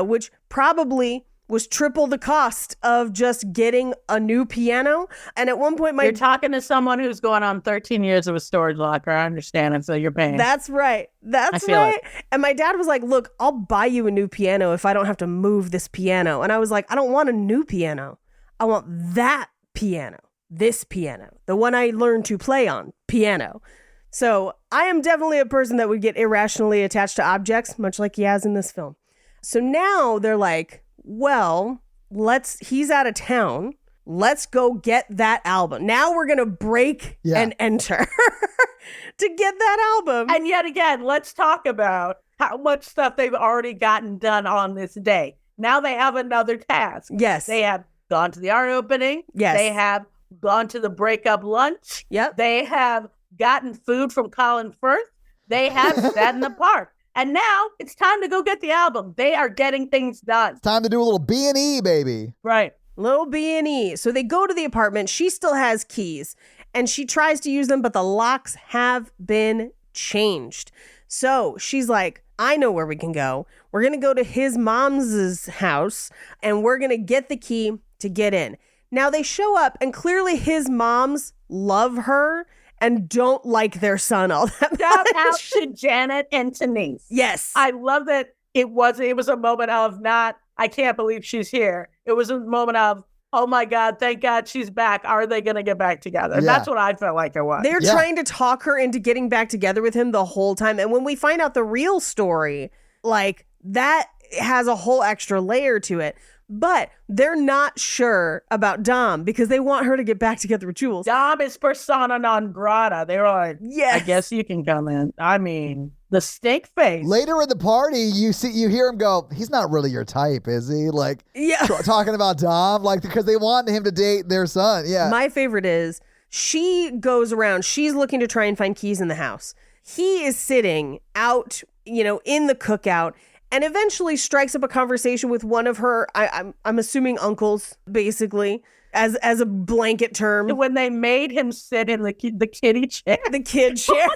which probably was triple the cost of just getting a new piano. And at one point, you're talking to someone who's going on 13 years of a storage locker. I understand. And so you're paying. That's right. That's right. And my dad was like, look, I'll buy you a new piano if I don't have to move this piano. And I was like, I don't want a new piano. I want that piano, this piano, the one I learned to play on, piano. So I am definitely a person that would get irrationally attached to objects, much like Yaz in this film. So now they're like, well, he's out of town. Let's go get that album. Now we're going to break and enter to get that album. And yet again, let's talk about how much stuff they've already gotten done on this day. Now they have another task. Yes. They have gone to the art opening. Yes. They have gone to the breakup lunch. Yep. They have gotten food from Colin Firth. They have sat in the park. And now it's time to go get the album. They are getting things done. It's time to do a little B&E, baby. Right. Little B&E. So they go to the apartment. She still has keys. and she tries to use them, but the locks have been changed. So she's like, I know where we can go. We're going to go to his mom's house and we're going to get the key to get in. Now they show up and clearly his moms love her and don't like their son all that Shout much. out to Janet and Denise. Yes. I love that it was a moment of not, I can't believe she's here. It was a moment of, oh my God, thank God she's back. Are they going to get back together? Yeah. That's what I felt like it was. They're Yeah. trying to talk her into getting back together with him the whole time. And when we find out the real story, like that has a whole extra layer to it. But they're not sure about Dom because they want her to get back together with Jules. Dom is persona non grata. They were like, Yes. I guess you can come in. I mean, the steak face. Later in the party, you hear him go, he's not really your type, is he? Like, Yeah. talking about Dom, like, because they want him to date their son. Yeah. My favorite is she goes around, she's looking to try and find keys in the house. He is sitting out, in the cookout and eventually strikes up a conversation with one of her, I'm assuming uncles, basically, as a blanket term. When they made him sit in the kitty chair. The kid chair.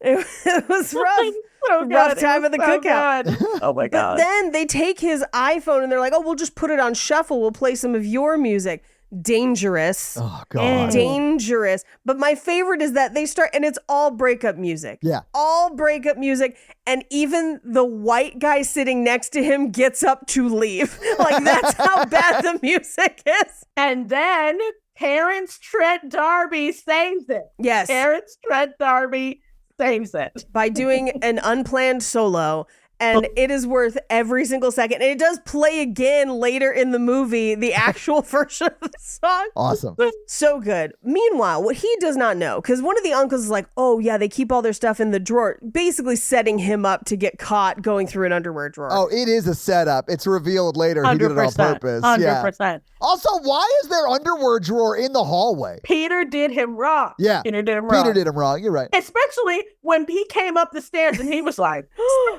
It was rough. So good. Rough It time was at the so cookout. good. Oh my But God. then they take his iPhone and they're like, oh, we'll just put it on shuffle. We'll play some of your music. Dangerous. Oh, God. Dangerous. But my favorite is that they start, and it's all breakup music. Yeah. All breakup music. And even the white guy sitting next to him gets up to leave. Like, that's how bad the music is. And then Terrence Trent D'Arby saves it. Yes. Terrence Trent D'Arby saves it. By doing an unplanned solo. And it is worth every single second. And it does play again later in the movie, the actual version of the song. Awesome. So good. Meanwhile, what he does not know, because one of the uncles is like, oh, yeah, they keep all their stuff in the drawer, basically setting him up to get caught going through an underwear drawer. Oh, it is a setup. It's revealed later he did it on 100%. purpose. 100%. Yeah. Also, why is there underwear drawer in the hallway? Peter did him wrong. Yeah. Peter did him wrong. Peter did him wrong. You're right. Especially when he came up the stairs and he was like,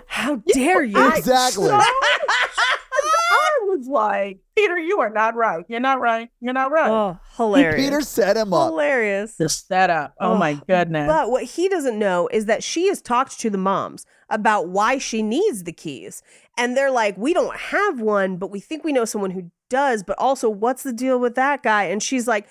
How dare you? Exactly. I was like, Peter, you are not right. You're not right. You're not right. Oh, hilarious. Peter set him up. Hilarious. The setup. Oh my goodness. But what he doesn't know is that she has talked to the moms about why she needs the keys. And they're like, we don't have one, but we think we know someone who does. But also, what's the deal with that guy? And she's like,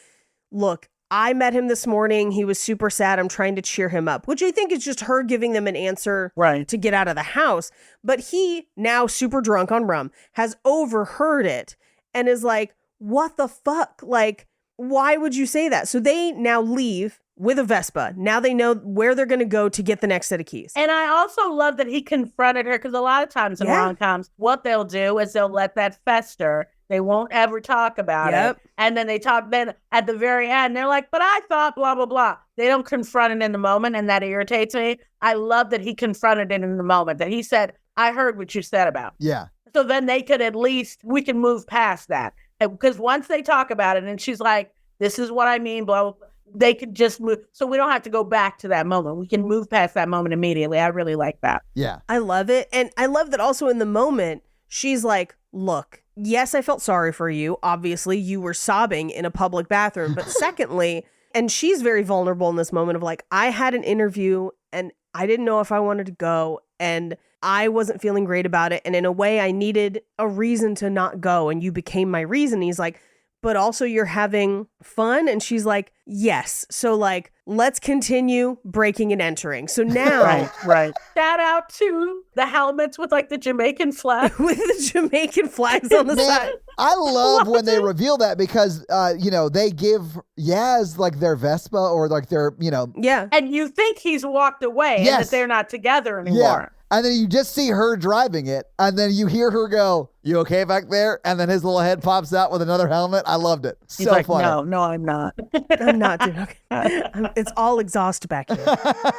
look, I met him this morning. He was super sad. I'm trying to cheer him up, which I think is just her giving them an answer Right. to get out of the house. But he, now super drunk on rum, has overheard it and is like, what the fuck? Like, why would you say that? So they now leave with a Vespa. Now they know where they're going to go to get the next set of keys. And I also love that he confronted her because a lot of times in Yeah. rom-coms, what they'll do is they'll let that fester. They won't ever talk about Yep. it. And then they talk, then at the very end, they're like, but I thought blah, blah, blah. They don't confront it in the moment. And that irritates me. I love that he confronted it in the moment, that he said, I heard what you said about. Yeah. So then they could at least, we can move past that. Because once they talk about it and she's like, this is what I mean, blah, blah, blah, they could just move. So we don't have to go back to that moment. We can move past that moment immediately. I really like that. Yeah. I love it. And I love that also in the moment, she's like, look, yes, I felt sorry for you. Obviously, you were sobbing in a public bathroom. But secondly, and she's very vulnerable in this moment of like, I had an interview and I didn't know if I wanted to go and I wasn't feeling great about it. And in a way, I needed a reason to not go. And you became my reason. He's like, but also you're having fun. And she's like, yes. So like, let's continue breaking and entering. So now Right. Shout out to the helmets with like the Jamaican flag. with the Jamaican flags on the Man, side. I love when they reveal that because, they give Yaz like their Vespa or like their, Yeah. And you think he's walked away and Yes. that they're not together yeah. anymore. And then you just see her driving it. And then you hear her go, you okay back there? And then his little head pops out with another helmet. I loved it. He's So like, funny. no, I'm not. I'm not doing okay. It's all exhaust back here.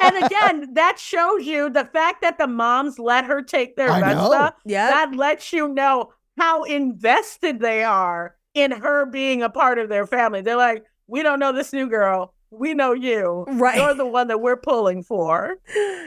And again, that shows you the fact that the moms let her take their I know. Vespa. Yeah. That lets you know how invested they are in her being a part of their family. They're like, we don't know this new girl. We know you. Right. You're the one that we're pulling for.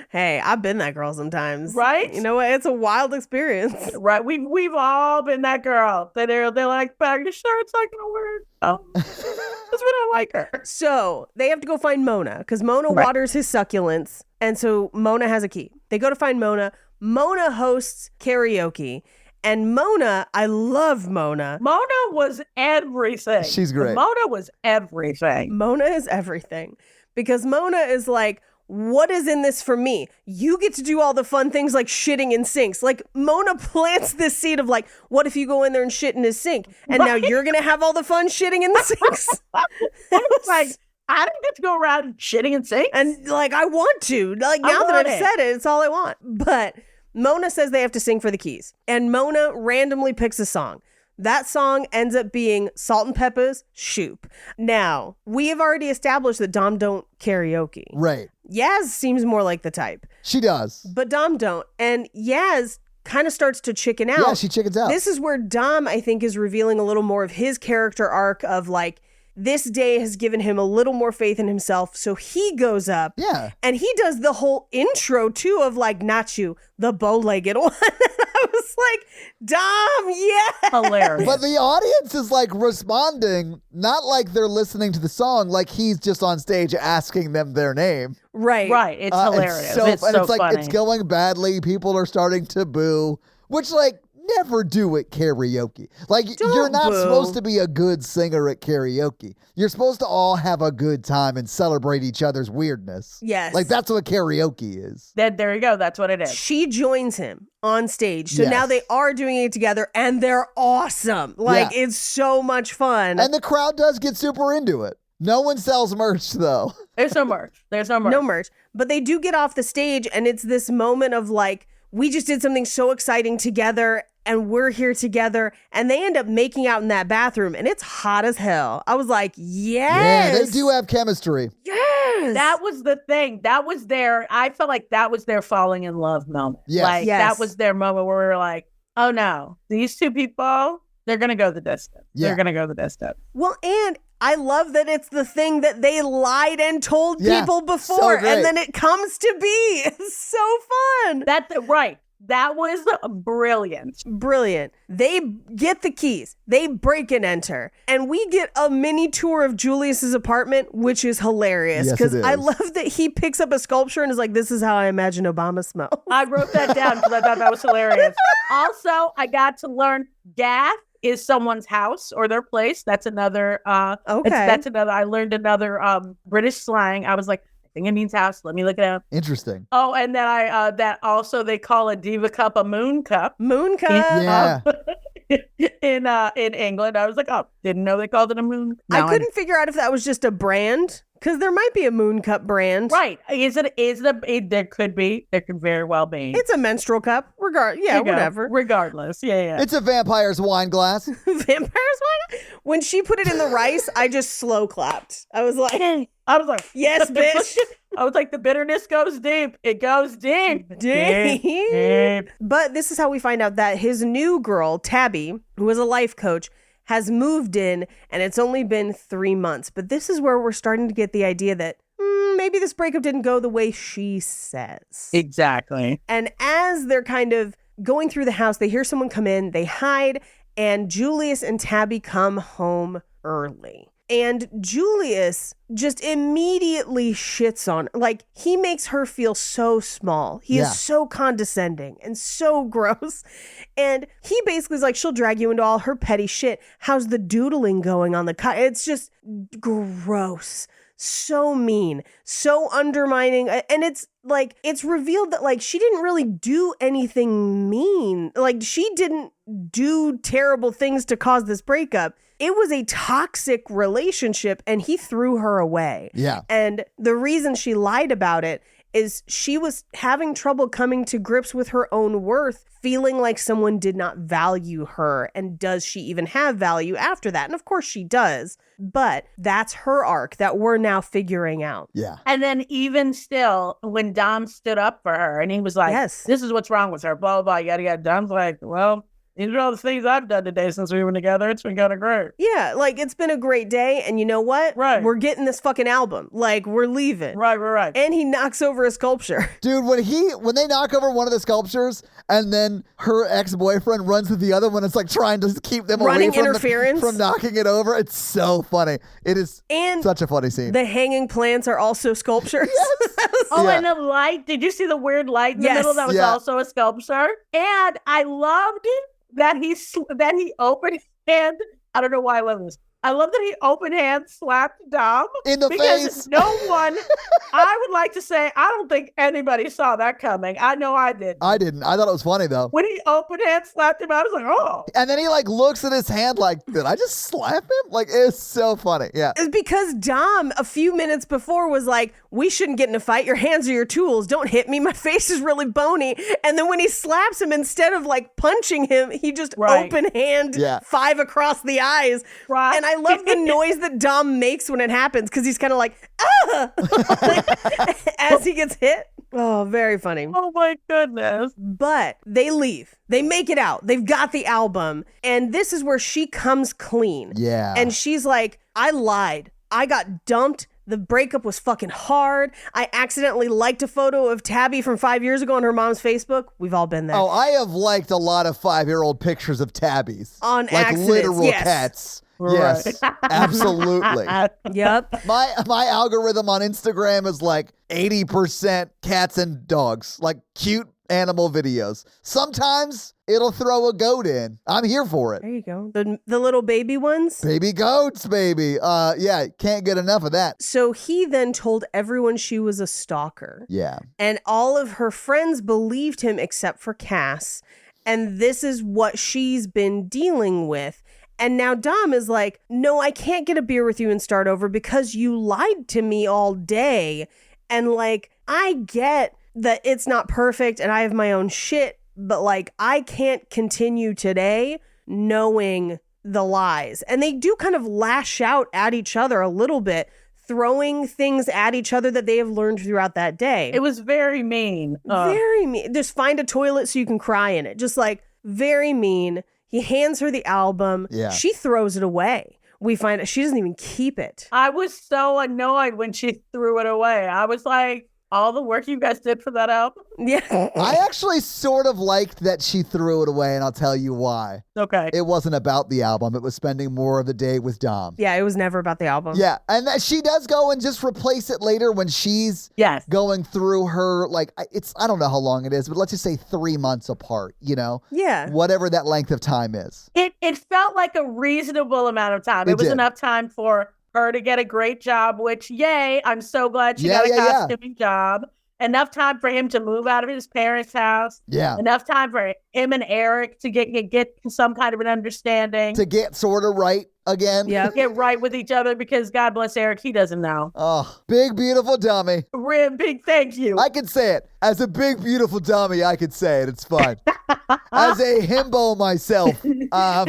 Hey, I've been that girl sometimes. Right? You know what? It's a wild experience. Right. We've all been that girl. They're like, but are you sure it's not gonna work? Oh. we don't like her. So they have to go find Mona because Mona waters his succulents. And so Mona has a key. They go to find Mona. Mona hosts karaoke. And Mona, I love Mona. Mona was everything. She's great. Mona was everything. Mona is everything. Because Mona is like, what is in this for me? You get to do all the fun things like shitting in sinks. Like Mona plants this seed of like, what if you go in there and shit in his sink? And now you're going to have all the fun shitting in the sinks. Like, I don't get to go around shitting in sinks. And like, I want to. Like now that I've said it, it's all I want. But Mona says they have to sing for the keys. And Mona randomly picks a song. That song ends up being Salt and Pepper's Shoop. Now, we have already established that Dom don't karaoke. Right. Yaz seems more like the type. She does. But Dom don't. And Yaz kind of starts to chicken out. Yeah, she chickens out. This is where Dom, I think, is revealing a little more of his character arc of like, this day has given him a little more faith in himself. So he goes up. Yeah. And he does the whole intro too of like, not you, the bow-legged one. I was like, Dom, yeah. Hilarious. But the audience is like responding, not like they're listening to the song, like he's just on stage asking them their name. Right. Right. It's hilarious. It's and so it's like, funny. it's going badly. People are starting to boo, which like, never do at karaoke. Like, you're not boo. supposed to be a good singer at karaoke. You're supposed to all have a good time and celebrate each other's weirdness. Yes. Like, that's what karaoke is. There you go. That's what it is. She joins him on stage. So Yes. now they are doing it together and they're awesome. Like, Yeah. it's so much fun. And the crowd does get super into it. No one sells merch, though. There's no merch. There's no merch. No merch. But they do get off the stage and it's this moment of like, we just did something so exciting together and we're here together. And they end up making out in that bathroom and it's hot as hell. I was like, yes. Yeah, they do have chemistry. Yes. That was the thing. That was I felt like that was their falling in love moment. Yes. Like Yes. that was their moment where we were like, oh no, these two people, they're going to go the distance. Yeah. They're going to go the distance. Well, and I love that it's the thing that they lied and told Yeah, people so before, great. and then it comes to be. It's so fun. Right. That was brilliant. Brilliant. They get the keys. They break and enter. And we get a mini tour of Julius's apartment, which is hilarious. Yes, Because it I is. love that he picks up a sculpture and is like, this is how I imagine Obama smells. I wrote that down because I thought that was hilarious. Also, I got to learn gaff is someone's house or their place. That's another. Okay. That's another. I learned another British slang. I was like, I think it means house. Let me look it up. Interesting. Oh, and then that also they call a diva cup a moon cup. Moon cup. Yeah. In England. I was like, oh, didn't know they called it a moon. I Now couldn't figure out if that was just a brand. Because there might be a Moon Cup brand. Right. There could be. There could very well be. It's a menstrual cup. Yeah, There you go. whatever. Regardless. Yeah. It's a vampire's wine glass. Vampires wine? When she put it in the rice, I just slow clapped. I was like, I was like, yes, bitch. I was like, the bitterness goes deep. It goes deep. Deep. But this is how we find out that his new girl, Tabby, who is a life coach, has moved in and it's only been 3 months. But this is where we're starting to get the idea that maybe this breakup didn't go the way she says. Exactly. And as they're kind of going through the house, they hear someone come in, they hide, and Julius and Tabby come home early. And Julius just immediately shits on her. Like, he makes her feel so small. He Yeah. is so condescending and so gross. And he basically is like, she'll drag you into all her petty shit. How's the doodling going on the It's just gross. So mean, so undermining. And it's like, it's revealed that like she didn't really do anything mean. Like, she didn't do terrible things to cause this breakup. It was a toxic relationship and he threw her away. Yeah. And the reason she lied about it is she was having trouble coming to grips with her own worth, feeling like someone did not value her. And does she even have value after that? And of course she does. But that's her arc that we're now figuring out. Yeah. And then even still, when Dom stood up for her and he was like, Yes. this is what's wrong with her, blah, blah, blah, yada, yada. Dom's like, well, these are all the things I've done today since we were together. It's been kind of great. Yeah, like it's been a great day, and you know what? Right. We're getting this fucking album. Like we're leaving. Right. And he knocks over a sculpture. Dude, when they knock over one of the sculptures and then her ex-boyfriend runs to the other one, it's like trying to keep them Running away from interference. from knocking it over. It's so funny. It is And such a funny scene. the hanging plants are also sculptures. Oh, Yeah. and the light. Did you see the weird light in the Yes. middle that was Yeah. also a sculpture? And I loved that he opened hand. I don't know why I love this. I love that he open hand slapped Dom In the because face. no one. I would like to say I don't think anybody saw that coming. I know I did. I didn't. I thought it was funny though. When he open hand slapped him, I was like, oh. And then he like looks at his hand like, did I just slap him? Like, it's so funny. Yeah. It's because Dom, a few minutes before, was like, we shouldn't get in a fight. Your hands are your tools. Don't hit me. My face is really bony. And then when he slaps him, instead of like punching him, he just Right. open hand 5 across the eyes. Right. And I love the noise that Dom makes when it happens because he's kind of like, ah, as he gets hit. Oh, very funny. Oh my goodness. But they leave. They make it out. They've got the album. And this is where she comes clean. Yeah. And she's like, I lied. I got dumped. The breakup was fucking hard. I accidentally liked a photo of Tabby from 5 years ago on her mom's Facebook. We've all been there. Oh, I have liked a lot of 5-year-old pictures of tabbies. On like accidents, literal yes. cats. Right. Yes, absolutely. Yep. My algorithm on Instagram is like 80% cats and dogs, like cute animal videos. Sometimes it'll throw a goat in. I'm here for it. There you go. The little baby ones. Baby goats, baby. Yeah, can't get enough of that. So he then told everyone she was a stalker. Yeah. And all of her friends believed him except for Cass. And this is what she's been dealing with. And now Dom is like, no, I can't get a beer with you and start over because you lied to me all day. And like, I get that it's not perfect and I have my own shit, but like, I can't continue today knowing the lies. And they do kind of lash out at each other a little bit, throwing things at each other that they have learned throughout that day. It was very mean. Very mean. Just find a toilet so you can cry in it. Just like very mean. He hands her the album. Yeah. She throws it away. We find out she doesn't even keep it. I was so annoyed when she threw it away. I was like, all the work you guys did for that album? Yeah. I actually sort of liked that she threw it away, and I'll tell you why. Okay. It wasn't about the album. It was spending more of the day with Dom. Yeah, it was never about the album. Yeah, and she does go and just replace it later when she's Yes. going through her, like, I don't know how long it is, but let's just say 3 months apart, you know? Yeah. Whatever that length of time is. It felt like a reasonable amount of time. It It was did. enough time for her to get a great job, which, yay, I'm so glad she got a Yeah. costuming job. Enough time for him to move out of his parents' house. Yeah. Enough time for him and Eric to get some kind of an understanding. To get sort of right again. Yeah. Get right with each other because God bless Eric, he doesn't know. Oh, big, beautiful dummy. Real big thank you. I can say it. As a big, beautiful dummy, I could say it. It's fine. As a himbo myself. But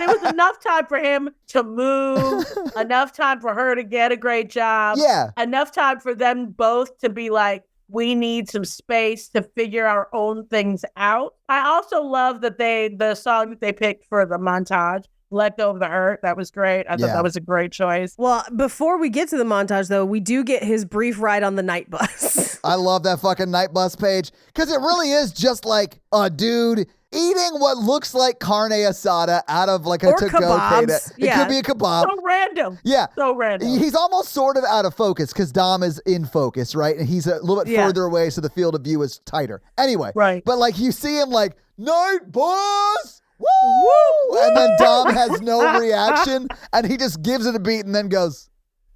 it was enough time for him to move, enough time for her to get a great job, Yeah. enough time for them both to be like, we need some space to figure our own things out. I also love that the song that they picked for the montage, Let Go of the Hurt, that was great. I thought Yeah. that was a great choice. Well, before we get to the montage, though, we do get his brief ride on the night bus. I love that fucking night bus page because it really is just like a dude eating what looks like carne asada out of like a Or to-go kebabs. pita. It Yeah. could be a kebab. So random. Yeah. So random. He's almost sort of out of focus because Dom is in focus, right? And he's a little bit Yeah. further away, so the field of view is tighter. Anyway, Right. But like you see him like, night bus! Woo! And then Dom has no reaction and he just gives it a beat and then goes,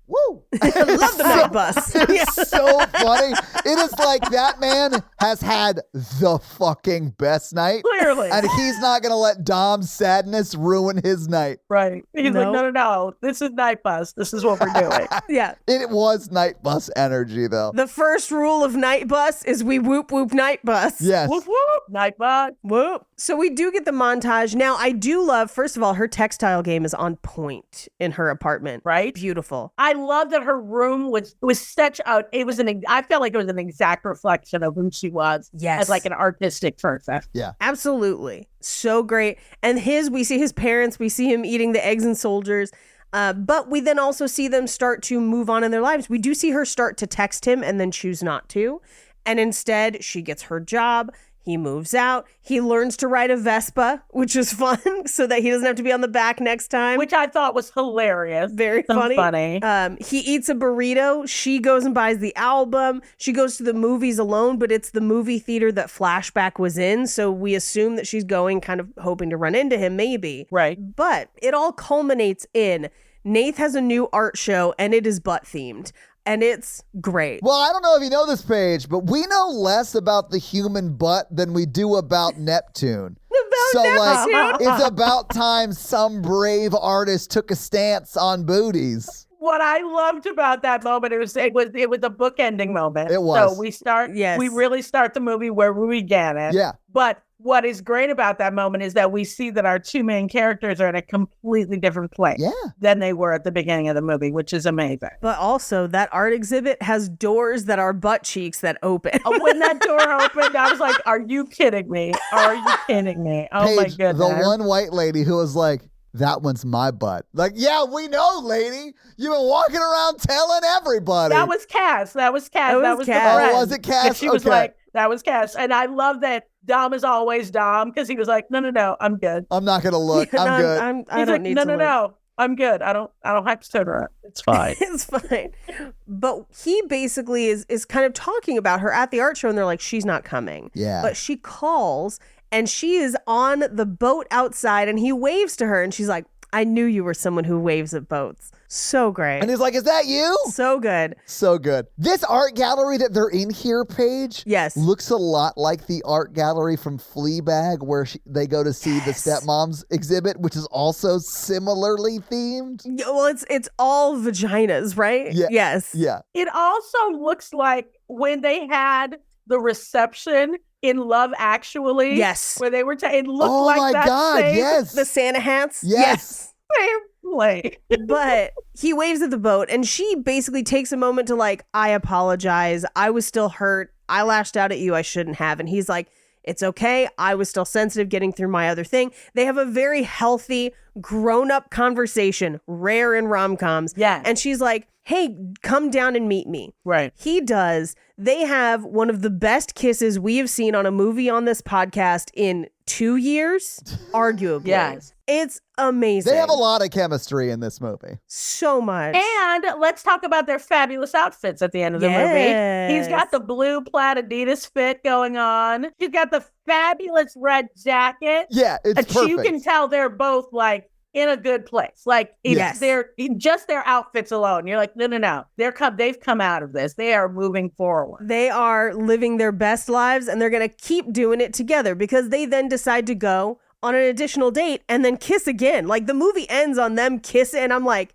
woo! I love the night bus. It's so funny. It is like that man has had the fucking best night. Clearly. And he's not going to let Dom's sadness ruin his night. Right. He's like, No. no. This is Night Bus. This is what we're doing. Yeah. It was night bus energy, though. The first rule of night bus is we whoop whoop night bus. Yes. Whoop, whoop. Night Bus. Whoop. So we do get the montage. Now, I do love, first of all, her textile game is on point in her apartment. Right? Beautiful. I love that her room was such a, I felt like it was an exact reflection of who she was Yes. as like an artistic person. Yeah. Absolutely. So great. And we see his parents, we see him eating the eggs and soldiers. But we then also see them start to move on in their lives. We do see her start to text him and then choose not to. And instead, she gets her job. He moves out. He learns to ride a Vespa, which is fun, so that he doesn't have to be on the back next time. Which I thought was hilarious. Very So funny. He eats a burrito. She goes and buys the album. She goes to the movies alone, but it's the movie theater that Flashback was in. So we assume that she's going kind of hoping to run into him, maybe. Right. But it all culminates in Nath has a new art show and it is butt themed. And it's great. Well, I don't know if you know this, Paige, but we know less about the human butt than we do about Neptune. Like, it's about time some brave artist took a stance on booties. What I loved about that moment, it was a bookending moment. It was. So we really start the movie where we began it. Yeah. But what is great about that moment is that we see that our two main characters are in a completely different place than they were at the beginning of the movie, which is amazing. But also, that art exhibit has doors that are butt cheeks that open. When that door opened, I was like, are you kidding me? Are you kidding me? Oh, Paige, my goodness. the one white lady who was like, that one's my butt. Like, yeah, we know, lady. You've been walking around telling everybody. That was Cass. That was Cass. That was the Cass. friend. Oh, was it Cass? And she was Okay. like, that was Cass. And I love that Dom is always Dom because he was like, no, I'm good. I'm not going to look. I'm good. I He's don't like, need to look. no, I'm good. I don't have to turn around. It's fine. It's fine. But he basically is kind of talking about her at the art show, and they're like, she's not coming. Yeah. But she calls, and she is on the boat outside, and he waves to her, and she's like, I knew you were someone who waves at boats. So great. And he's like, is that you? So good. So good. This art gallery that they're in here, Paige, Yes. looks a lot like the art gallery from Fleabag where they go to see the stepmom's exhibit, which is also similarly themed. Yeah, well, it's all vaginas, right? Yeah. Yes. Yeah. It also looks like when they had the reception in Love Actually. Yes. Where they were, it looked Oh like my that God, same, yes. The Santa hats? Yes. same place. But he waves at the boat, and she basically takes a moment to like, I apologize. I was still hurt. I lashed out at you. I shouldn't have. And he's like, it's okay. I was still sensitive getting through my other thing. They have a very healthy, grown-up conversation, rare in rom-coms. Yeah. And she's like, hey, come down and meet me. Right. He does. They have one of the best kisses we have seen on a movie on this podcast in 2 years, arguably. Yes. It's amazing. They have a lot of chemistry in this movie. So much. And let's talk about their fabulous outfits at the end of the movie. He's got the blue plaid Adidas fit going on. She's got the fabulous red jacket. Yeah, it's And perfect. you can tell they're both like in a good place. Like Yes. they're just their outfits alone. You're like, no. They've come out of this. They are moving forward. They are living their best lives, and they're going to keep doing it together because they then decide to go on an additional date and then kiss again. Like the movie ends on them kissing, and I'm like,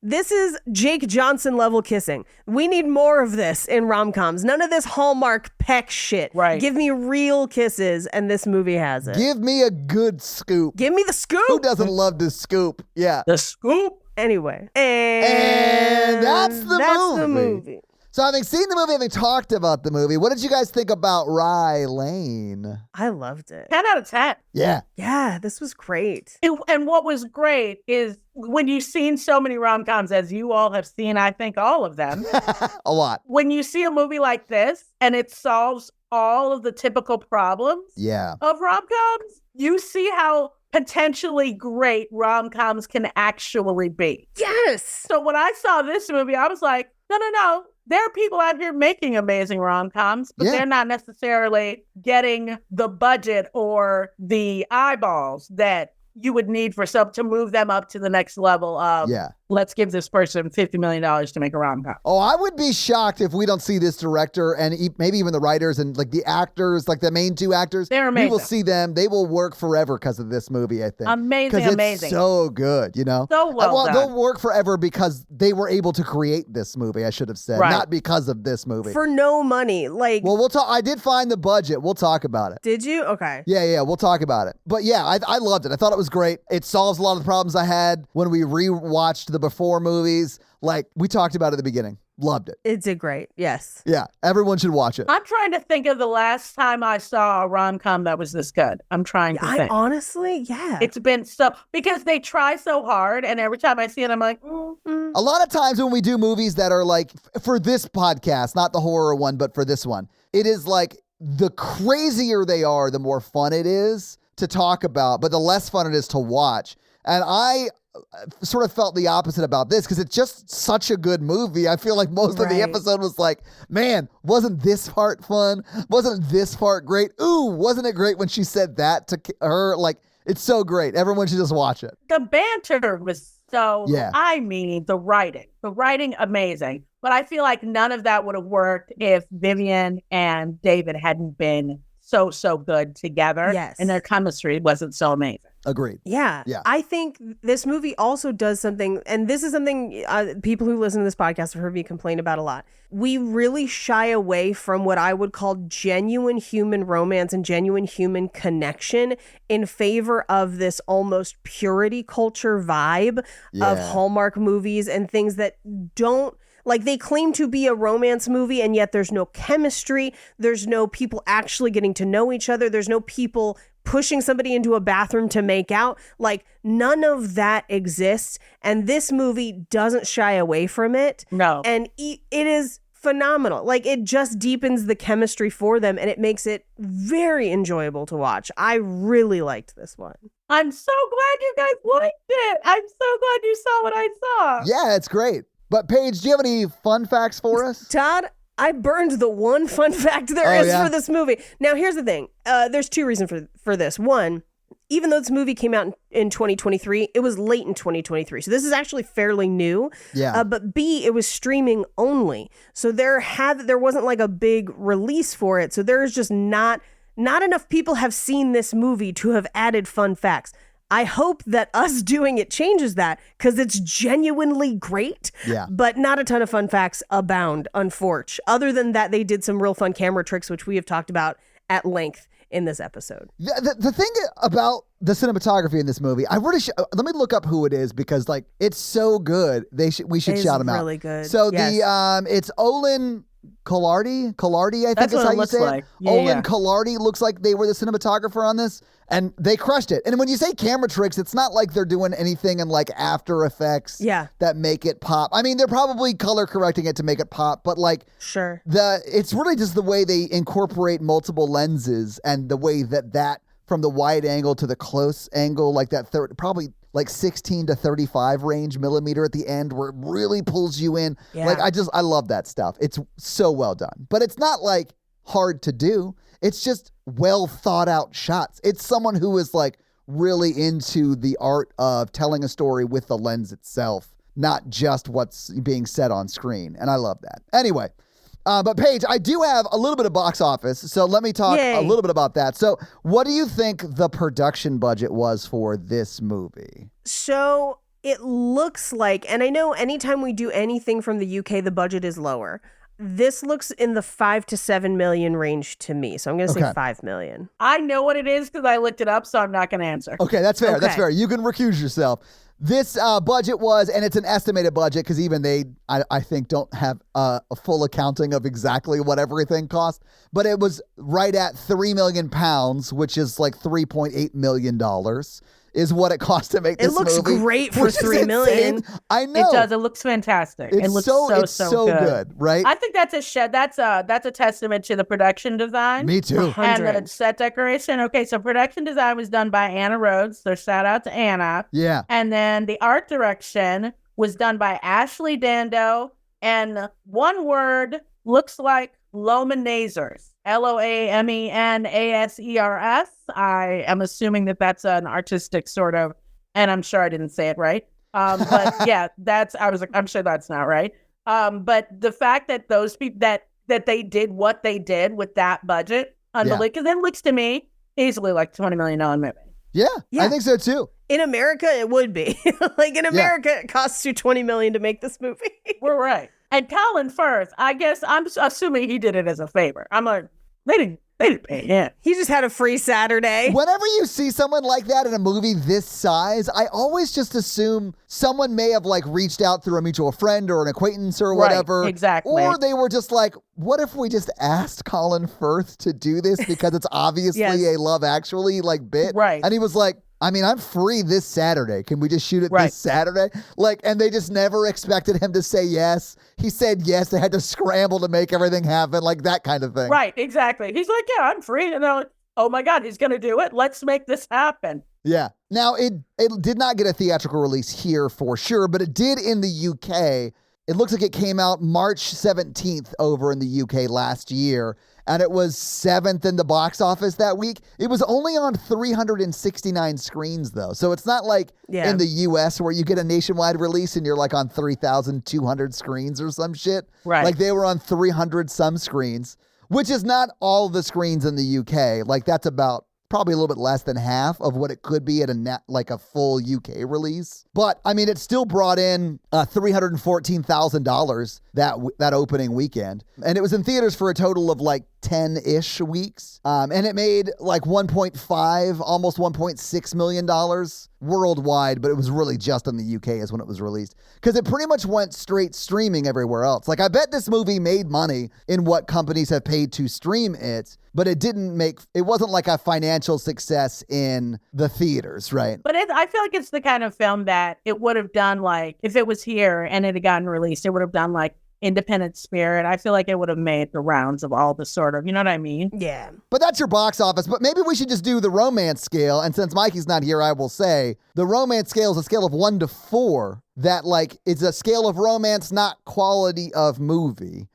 this is Jake Johnson level kissing. We need more of this in rom-coms. None of this Hallmark peck shit. Right. Give me real kisses, and this movie has it. Give me a good scoop. Give me the scoop. Who doesn't love to scoop? Yeah. The scoop. Anyway. And that's the the movie. movie. So having seen the movie, having talked about the movie, what did you guys think about Rye Lane? I loved it. 10 out of 10. Yeah. Yeah, this was great. And what was great is when you've seen so many rom-coms, as you all have seen, I think all of them, A lot. when you see a movie like this and it solves all of the typical problems Yeah. of rom-coms, you see how potentially great rom-coms can actually be. Yes. So when I saw this movie, I was like, no. There are people out here making amazing rom-coms, but Yeah. they're not necessarily getting the budget or the eyeballs that you would need for some to move them up to the next level of Yeah. let's give this person $50 million to make a rom-com. Oh, I would be shocked if we don't see this director and maybe even the writers and like the actors, like the main two actors. They're amazing. We will see them. They will work forever because of this movie, I think. Amazing, 'Cause it's amazing. so good, you know? So well done. They'll work forever because they were able to create this movie, I should have said. Right. Not because of this movie. For no money. Like, Well, we'll talk. I did find the budget. We'll talk about it. did you? Okay. Yeah, we'll talk about it. But yeah, I loved it. I thought it was great. It solves a lot of the problems I had when we rewatched the before movies. Like we talked about at the beginning. Loved it. It did great. Yes. Yeah, everyone should watch it. I'm trying to think of the last time I saw a rom-com that was this good. I'm trying to I think. honestly, yeah. It's been so, because they try so hard, and every time I see it, I'm like, A lot of times when we do movies that are like, for this podcast, not the horror one, but for this one, it is like the crazier they are, the more fun it is to talk about, but the less fun it is to watch. And I sort of felt the opposite about this because it's just such a good movie. I feel like most of the Right. episode was like, man, wasn't this part fun? Wasn't this part great? Ooh, wasn't it great when she said that to her? Like, it's so great. Everyone should just watch it. the banter was so, Yeah. I mean, the writing, amazing. But I feel like none of that would have worked if Vivian and David hadn't been so good together. Yes. And their chemistry wasn't so amazing. Agreed. Yeah. Yeah. I think this movie also does something, and this is something people who listen to this podcast have heard me complain about a lot. We really shy away from what I would call genuine human romance and genuine human connection in favor of this almost purity culture vibe of Yeah. Hallmark movies and things that don't. Like, they claim to be a romance movie, and yet there's no chemistry. There's no people actually getting to know each other. There's no people pushing somebody into a bathroom to make out. Like, none of that exists. And this movie doesn't shy away from it. No. And it is phenomenal. Like, it just deepens the chemistry for them, and it makes it very enjoyable to watch. I really liked this one. I'm so glad you guys liked it. I'm so glad you saw what I saw. Yeah, it's great. But Paige, do you have any fun facts for us? Todd, I burned the one fun fact there Oh, is yeah? for this movie. Now, here's the thing. There's two reasons for this. One, even though this movie came out in 2023, it was late in 2023. So this is actually fairly new. Yeah. But B, it was streaming only. So there wasn't like a big release for it. So there's just not enough people have seen this movie to have added fun facts. I hope that us doing it changes that because it's genuinely great. Yeah. But not a ton of fun facts abound, unfortunately. Other than that, they did some real fun camera tricks, which we have talked about at length in this episode. The thing about the cinematography in this movie, I really let me look up who it is because like it's so good. We should It is shout him out. really good. So Yes. it's Olin Collardi, I think That's is what how it you looks say like. it. Yeah, Olin yeah. Collardi looks like they were the cinematographer on this, and they crushed it. And when you say camera tricks, it's not like they're doing anything in like After Effects Yeah. that make it pop. I mean, they're probably color correcting it to make it pop, but like Sure. it's really just the way they incorporate multiple lenses and the way that from the wide angle to the close angle, like that probably like 16 to 35 range millimeter at the end where it really pulls you in. Yeah. Like I love that stuff. It's so well done, but it's not like hard to do. It's just well thought out shots. It's someone who is like really into the art of telling a story with the lens itself, not just what's being said on screen. And I love that. Anyway, but Paige, I do have a little bit of box office, so let me talk Yay. a little bit about that. So what do you think the production budget was for this movie? So it looks like, and I know anytime we do anything from the UK, the budget is lower. This looks in the 5 to 7 million range to me. So I'm going to Okay. say 5 million. I know what it is because I looked it up, so I'm not going to answer. Okay, that's fair. That's Okay. fair. You can recuse yourself. This budget was, and it's an estimated budget because even they, I think, don't have a full accounting of exactly what everything cost, but it was right at £3 million, which is like $3.8 million is what it cost to make It this looks movie, great for which is $3 million. insane. I know. It does. It looks fantastic. It's It looks so so good, right? I think that's a testament to the production design. Me too. 100. And the set decoration. Okay, so production design was done by Anna Rhodes. So shout out to Anna. Yeah. And then the art direction was done by Ashley Dando. And one word looks like Lomenazers. Loamenasers. I am assuming that that's an artistic sort of, and I'm sure I didn't say it right. But yeah, I was like, I'm sure that's not right. But the fact that those people that they did what they did with that budget, unbelievable. Because it looks to me easily like $20 million movie. Yeah, I think so too. In America, it would be. Like in America, it costs you $20 million to make this movie. We're right. And Colin Firth, I guess I'm assuming he did it as a favor. I'm like, they didn't pay him. He just had a free Saturday. Whenever you see someone like that in a movie this size, I always just assume someone may have like reached out through a mutual friend or an acquaintance or whatever. Right, exactly. Or they were just like, what if we just asked Colin Firth to do this because it's obviously a Love Actually like bit? Right. And he was like, I mean, I'm free this Saturday. Can we just shoot it this Saturday? Like, and they just never expected him to say yes. He said yes. They had to scramble to make everything happen, like that kind of thing. Right, exactly. He's like, yeah, I'm free. And they're like, oh my God, he's going to do it. Let's make this happen. Yeah. Now, it did not get a theatrical release here for sure, but it did in the UK. It looks like it came out March 17th over in the UK last year, and it was 7th in the box office that week. It was only on 369 screens, though. So it's not like in the US where you get a nationwide release and you're like on 3,200 screens or some shit. Right. Like they were on 300 some screens, which is not all the screens in the UK. Like that's about probably a little bit less than half of what it could be at a full UK release. But I mean, it still brought in $314,000 that opening weekend. And it was in theaters for a total of like 10-ish weeks. And it made like almost $1.6 million worldwide, but it was really just in the UK is when it was released. Because it pretty much went straight streaming everywhere else. Like I bet this movie made money in what companies have paid to stream it, but it wasn't like a financial success in the theaters, right? But I feel like it's the kind of film that it would have done like, if it was here and it had gotten released, it would have done like Independent Spirit. I feel like it would have made the rounds of all the sort of, you know what I mean? Yeah. But that's your box office. But maybe we should just do the romance scale. And since Mikey's not here, I will say the romance scale is a scale of 1 to 4. That like it's a scale of romance, not quality of movie.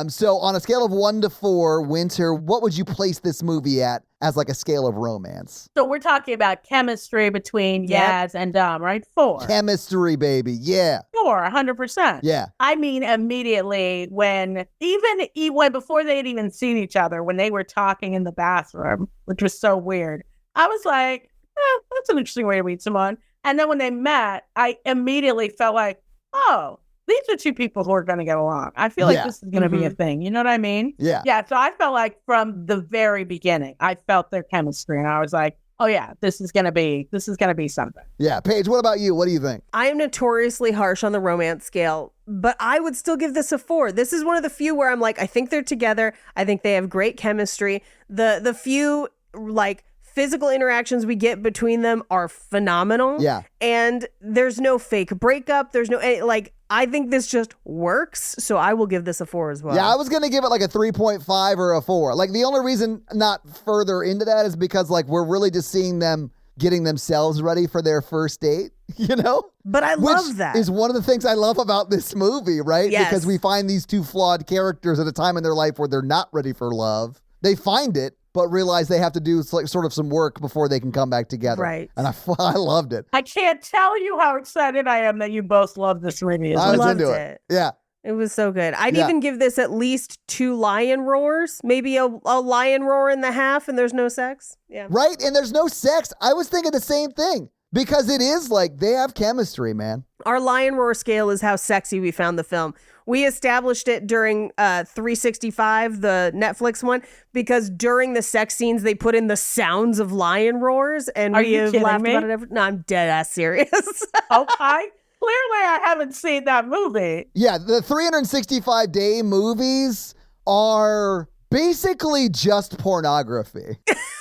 So on a scale of 1 to 4, Wynter, what would you place this movie at as like a scale of romance? So we're talking about chemistry between Yaz and Dom, right? 4. Chemistry, baby. Yeah. 4, 100%. Yeah. I mean, immediately when before they had even seen each other, when they were talking in the bathroom, which was so weird, I was like, that's an interesting way to meet someone. And then when they met, I immediately felt like, oh, these are two people who are going to get along. I feel like this is going to be a thing. You know what I mean? Yeah. Yeah. So I felt like from the very beginning, I felt their chemistry, and I was like, oh yeah, this is going to be something. Yeah. Paige, what about you? What do you think? I am notoriously harsh on the romance scale, but I would still give this a 4. This is one of the few where I'm like, I think they're together. I think they have great chemistry. The few like physical interactions we get between them are phenomenal. Yeah. And there's no fake breakup. There's no, I think this just works. So I will give this a 4 as well. Yeah, I was going to give it like a 3.5 or a 4. Like the only reason not further into that is because like we're really just seeing them getting themselves ready for their first date, you know? But I love that. Is one of the things I love about this movie, right? Yes. Because we find these two flawed characters at a time in their life where they're not ready for love. They find it, but realize they have to do like sort of some work before they can come back together. Right. And I loved it. I can't tell you how excited I am that you both love this movie. I was Loved into it. Yeah. It was so good. I'd even give this at least 2 lion roars, maybe a lion roar in the half, and there's no sex. Yeah. Right? And there's no sex. I was thinking the same thing because it is like they have chemistry, man. Our lion roar scale is how sexy we found the film. We established it during 365, the Netflix one, because during the sex scenes, they put in the sounds of lion roars, and we have laughed about it. No, I'm dead ass serious. Okay. Clearly, I haven't seen that movie. Yeah, the 365-day movies are basically just pornography.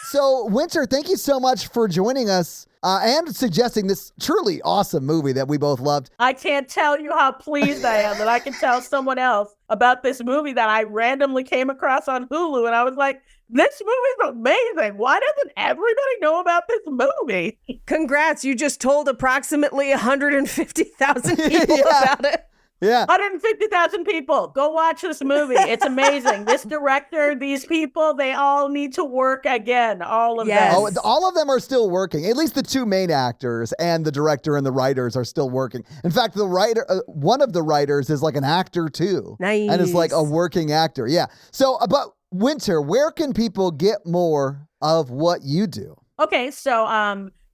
So, Wynter, thank you so much for joining us and suggesting this truly awesome movie that we both loved. I can't tell you how pleased I am that I can tell someone else about this movie that I randomly came across on Hulu. And I was like, this movie's amazing. Why doesn't everybody know about this movie? Congrats. You just told approximately 150,000 people about it. Yeah. 150,000 people. Go watch this movie. It's amazing. This director, these people, they all need to work again. All of Yes. them. Oh, all of them are still working. At least the two main actors and the director and the writers are still working. In fact, the writer, one of the writers is like an actor too. Nice. And is like a working actor. Yeah. So, but Wynter, where can people get more of what you do? Okay, so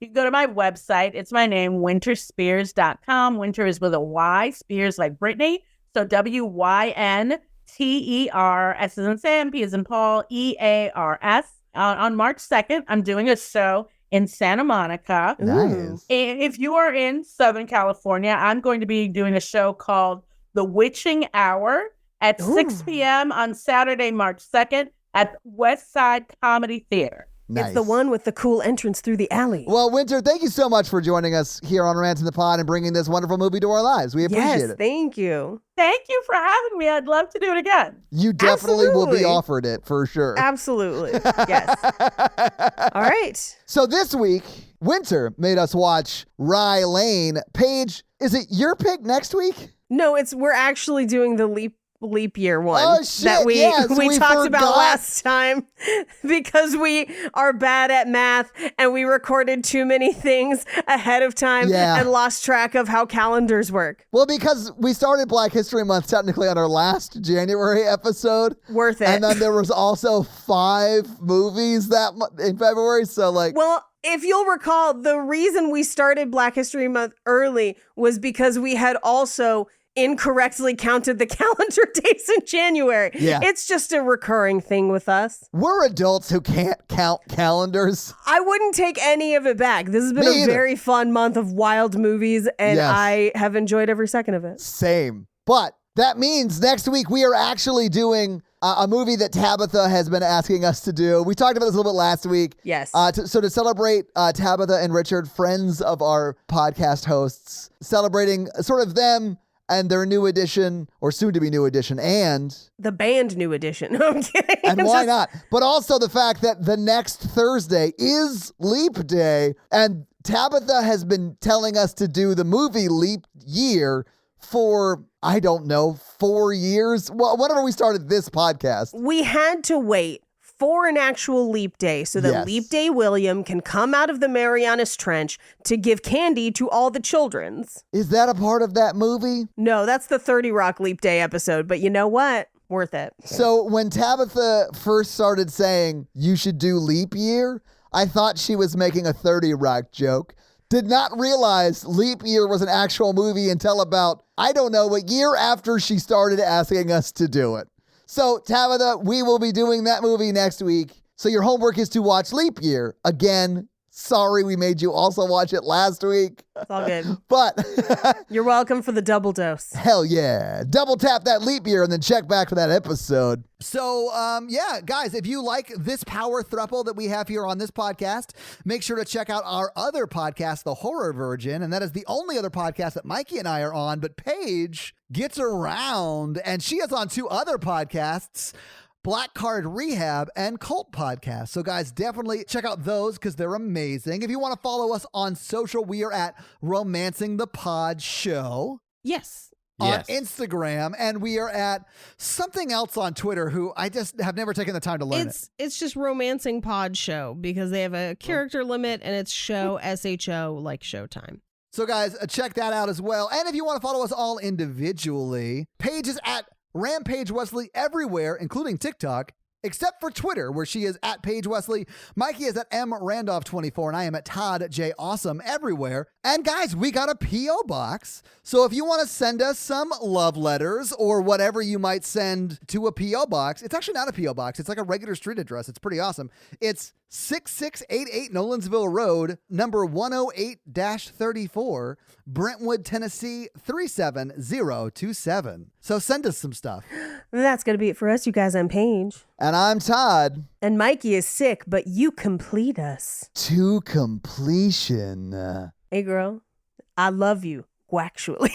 you can go to my website. It's my name, wynterspears.com. Wynter is with a Y, Spears like Britney. So WYNTER, S as in Sam, P as in Paul, EARS. On March 2nd, I'm doing a show in Santa Monica. Nice. And if you are in Southern California, I'm going to be doing a show called The Witching Hour at 6 p.m. on Saturday, March 2nd at West Side Comedy Theater. Nice. It's the one with the cool entrance through the alley. Well, Wynter, thank you so much for joining us here on Rants in the Pod and bringing this wonderful movie to our lives. We appreciate Yes, it. thank you. Thank you for having me. I'd love to do it again. You definitely will be Absolutely. offered it for sure. Absolutely. Yes. All right. So this week, Wynter made us watch Rye Lane. Paige, is it your pick next week? No, we're actually doing the leap year one Oh, shit, that we yes, we we talked about forgot. last time because we are bad at math and we recorded too many things ahead of time Yeah. and lost track of how calendars work. Well, because we started Black History Month technically on our last January episode. Worth it. And then there was also 5 movies that in February. So like, Well, if you'll recall, the reason we started Black History Month early was because we had also incorrectly counted the calendar days in January. Yeah. It's just a recurring thing with us. we're adults who can't count calendars. I wouldn't take any of it back. This has been Me a either. very fun month of wild movies, and Yes. I have enjoyed every second of it. Same. But that means next week we are actually doing a movie that Tabitha has been asking us to do. We talked about this a little bit last week. Yes. So to celebrate Tabitha and Richard, friends of our podcast hosts, celebrating sort of them and their new edition, or soon-to-be new edition, and The band new edition. No, I'm kidding. and I'm why just- not? But also the fact that the next Thursday is Leap Day, and Tabitha has been telling us to do the movie Leap Year for, I don't know, 4 years? Well, whenever we started this podcast. We had to wait for an actual leap day so that Yes. Leap Day William can come out of the Marianas Trench to give candy to all the children's. Is that a part of that movie? No, that's the 30 Rock Leap Day episode, but you know what? Worth it. So when Tabitha first started saying you should do Leap Year, I thought she was making a 30 Rock joke. Did not realize Leap Year was an actual movie until about, I don't know, a year after she started asking us to do it. So Tabitha, we will be doing that movie next week. So your homework is to watch Leap Year. Again, sorry we made you also watch it last week. It's all good. But You're welcome for the double dose. hell yeah. Double tap that Leap Year and then check back for that episode. So, yeah, guys, if you like this power throuple that we have here on this podcast, make sure to check out our other podcast, The Horror Virgin. And that is the only other podcast that Mikey and I are on. But Paige gets around and she is on 2 other podcasts, Black Card Rehab and Cult Podcast. So guys, definitely check out those because they're amazing. If you want to follow us on social, we are at Romancing the Pod Show Yes. on Instagram, and we are at something else on Twitter who I just have never taken the time to learn it. It's just Romancing Pod Show because they have a character limit and it's show SHO like Showtime. So guys, check that out as well. And if you want to follow us all individually, Paige is at Rampage Wesley everywhere, including TikTok, except for Twitter, where she is at Paige Wesley. Mikey is at M Randolph 24, and I am at Todd J Awesome everywhere. And guys, we got a P.O. box. So if you want to send us some love letters or whatever you might send to a P.O. box, it's actually not a P.O. box. It's like a regular street address. It's pretty awesome. It's 6688 Nolensville Road, number 108-34, Brentwood, Tennessee 37027. So send us some stuff. That's going to be it for us, you guys. I'm Paige. And I'm Todd. And Mikey is sick, but you complete us. To completion. Hey, girl, I love you. Go actually.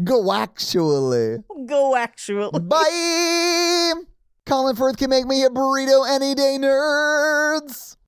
Go actually. Go actually. Bye. Colin Firth can make me a burrito any day, nerds.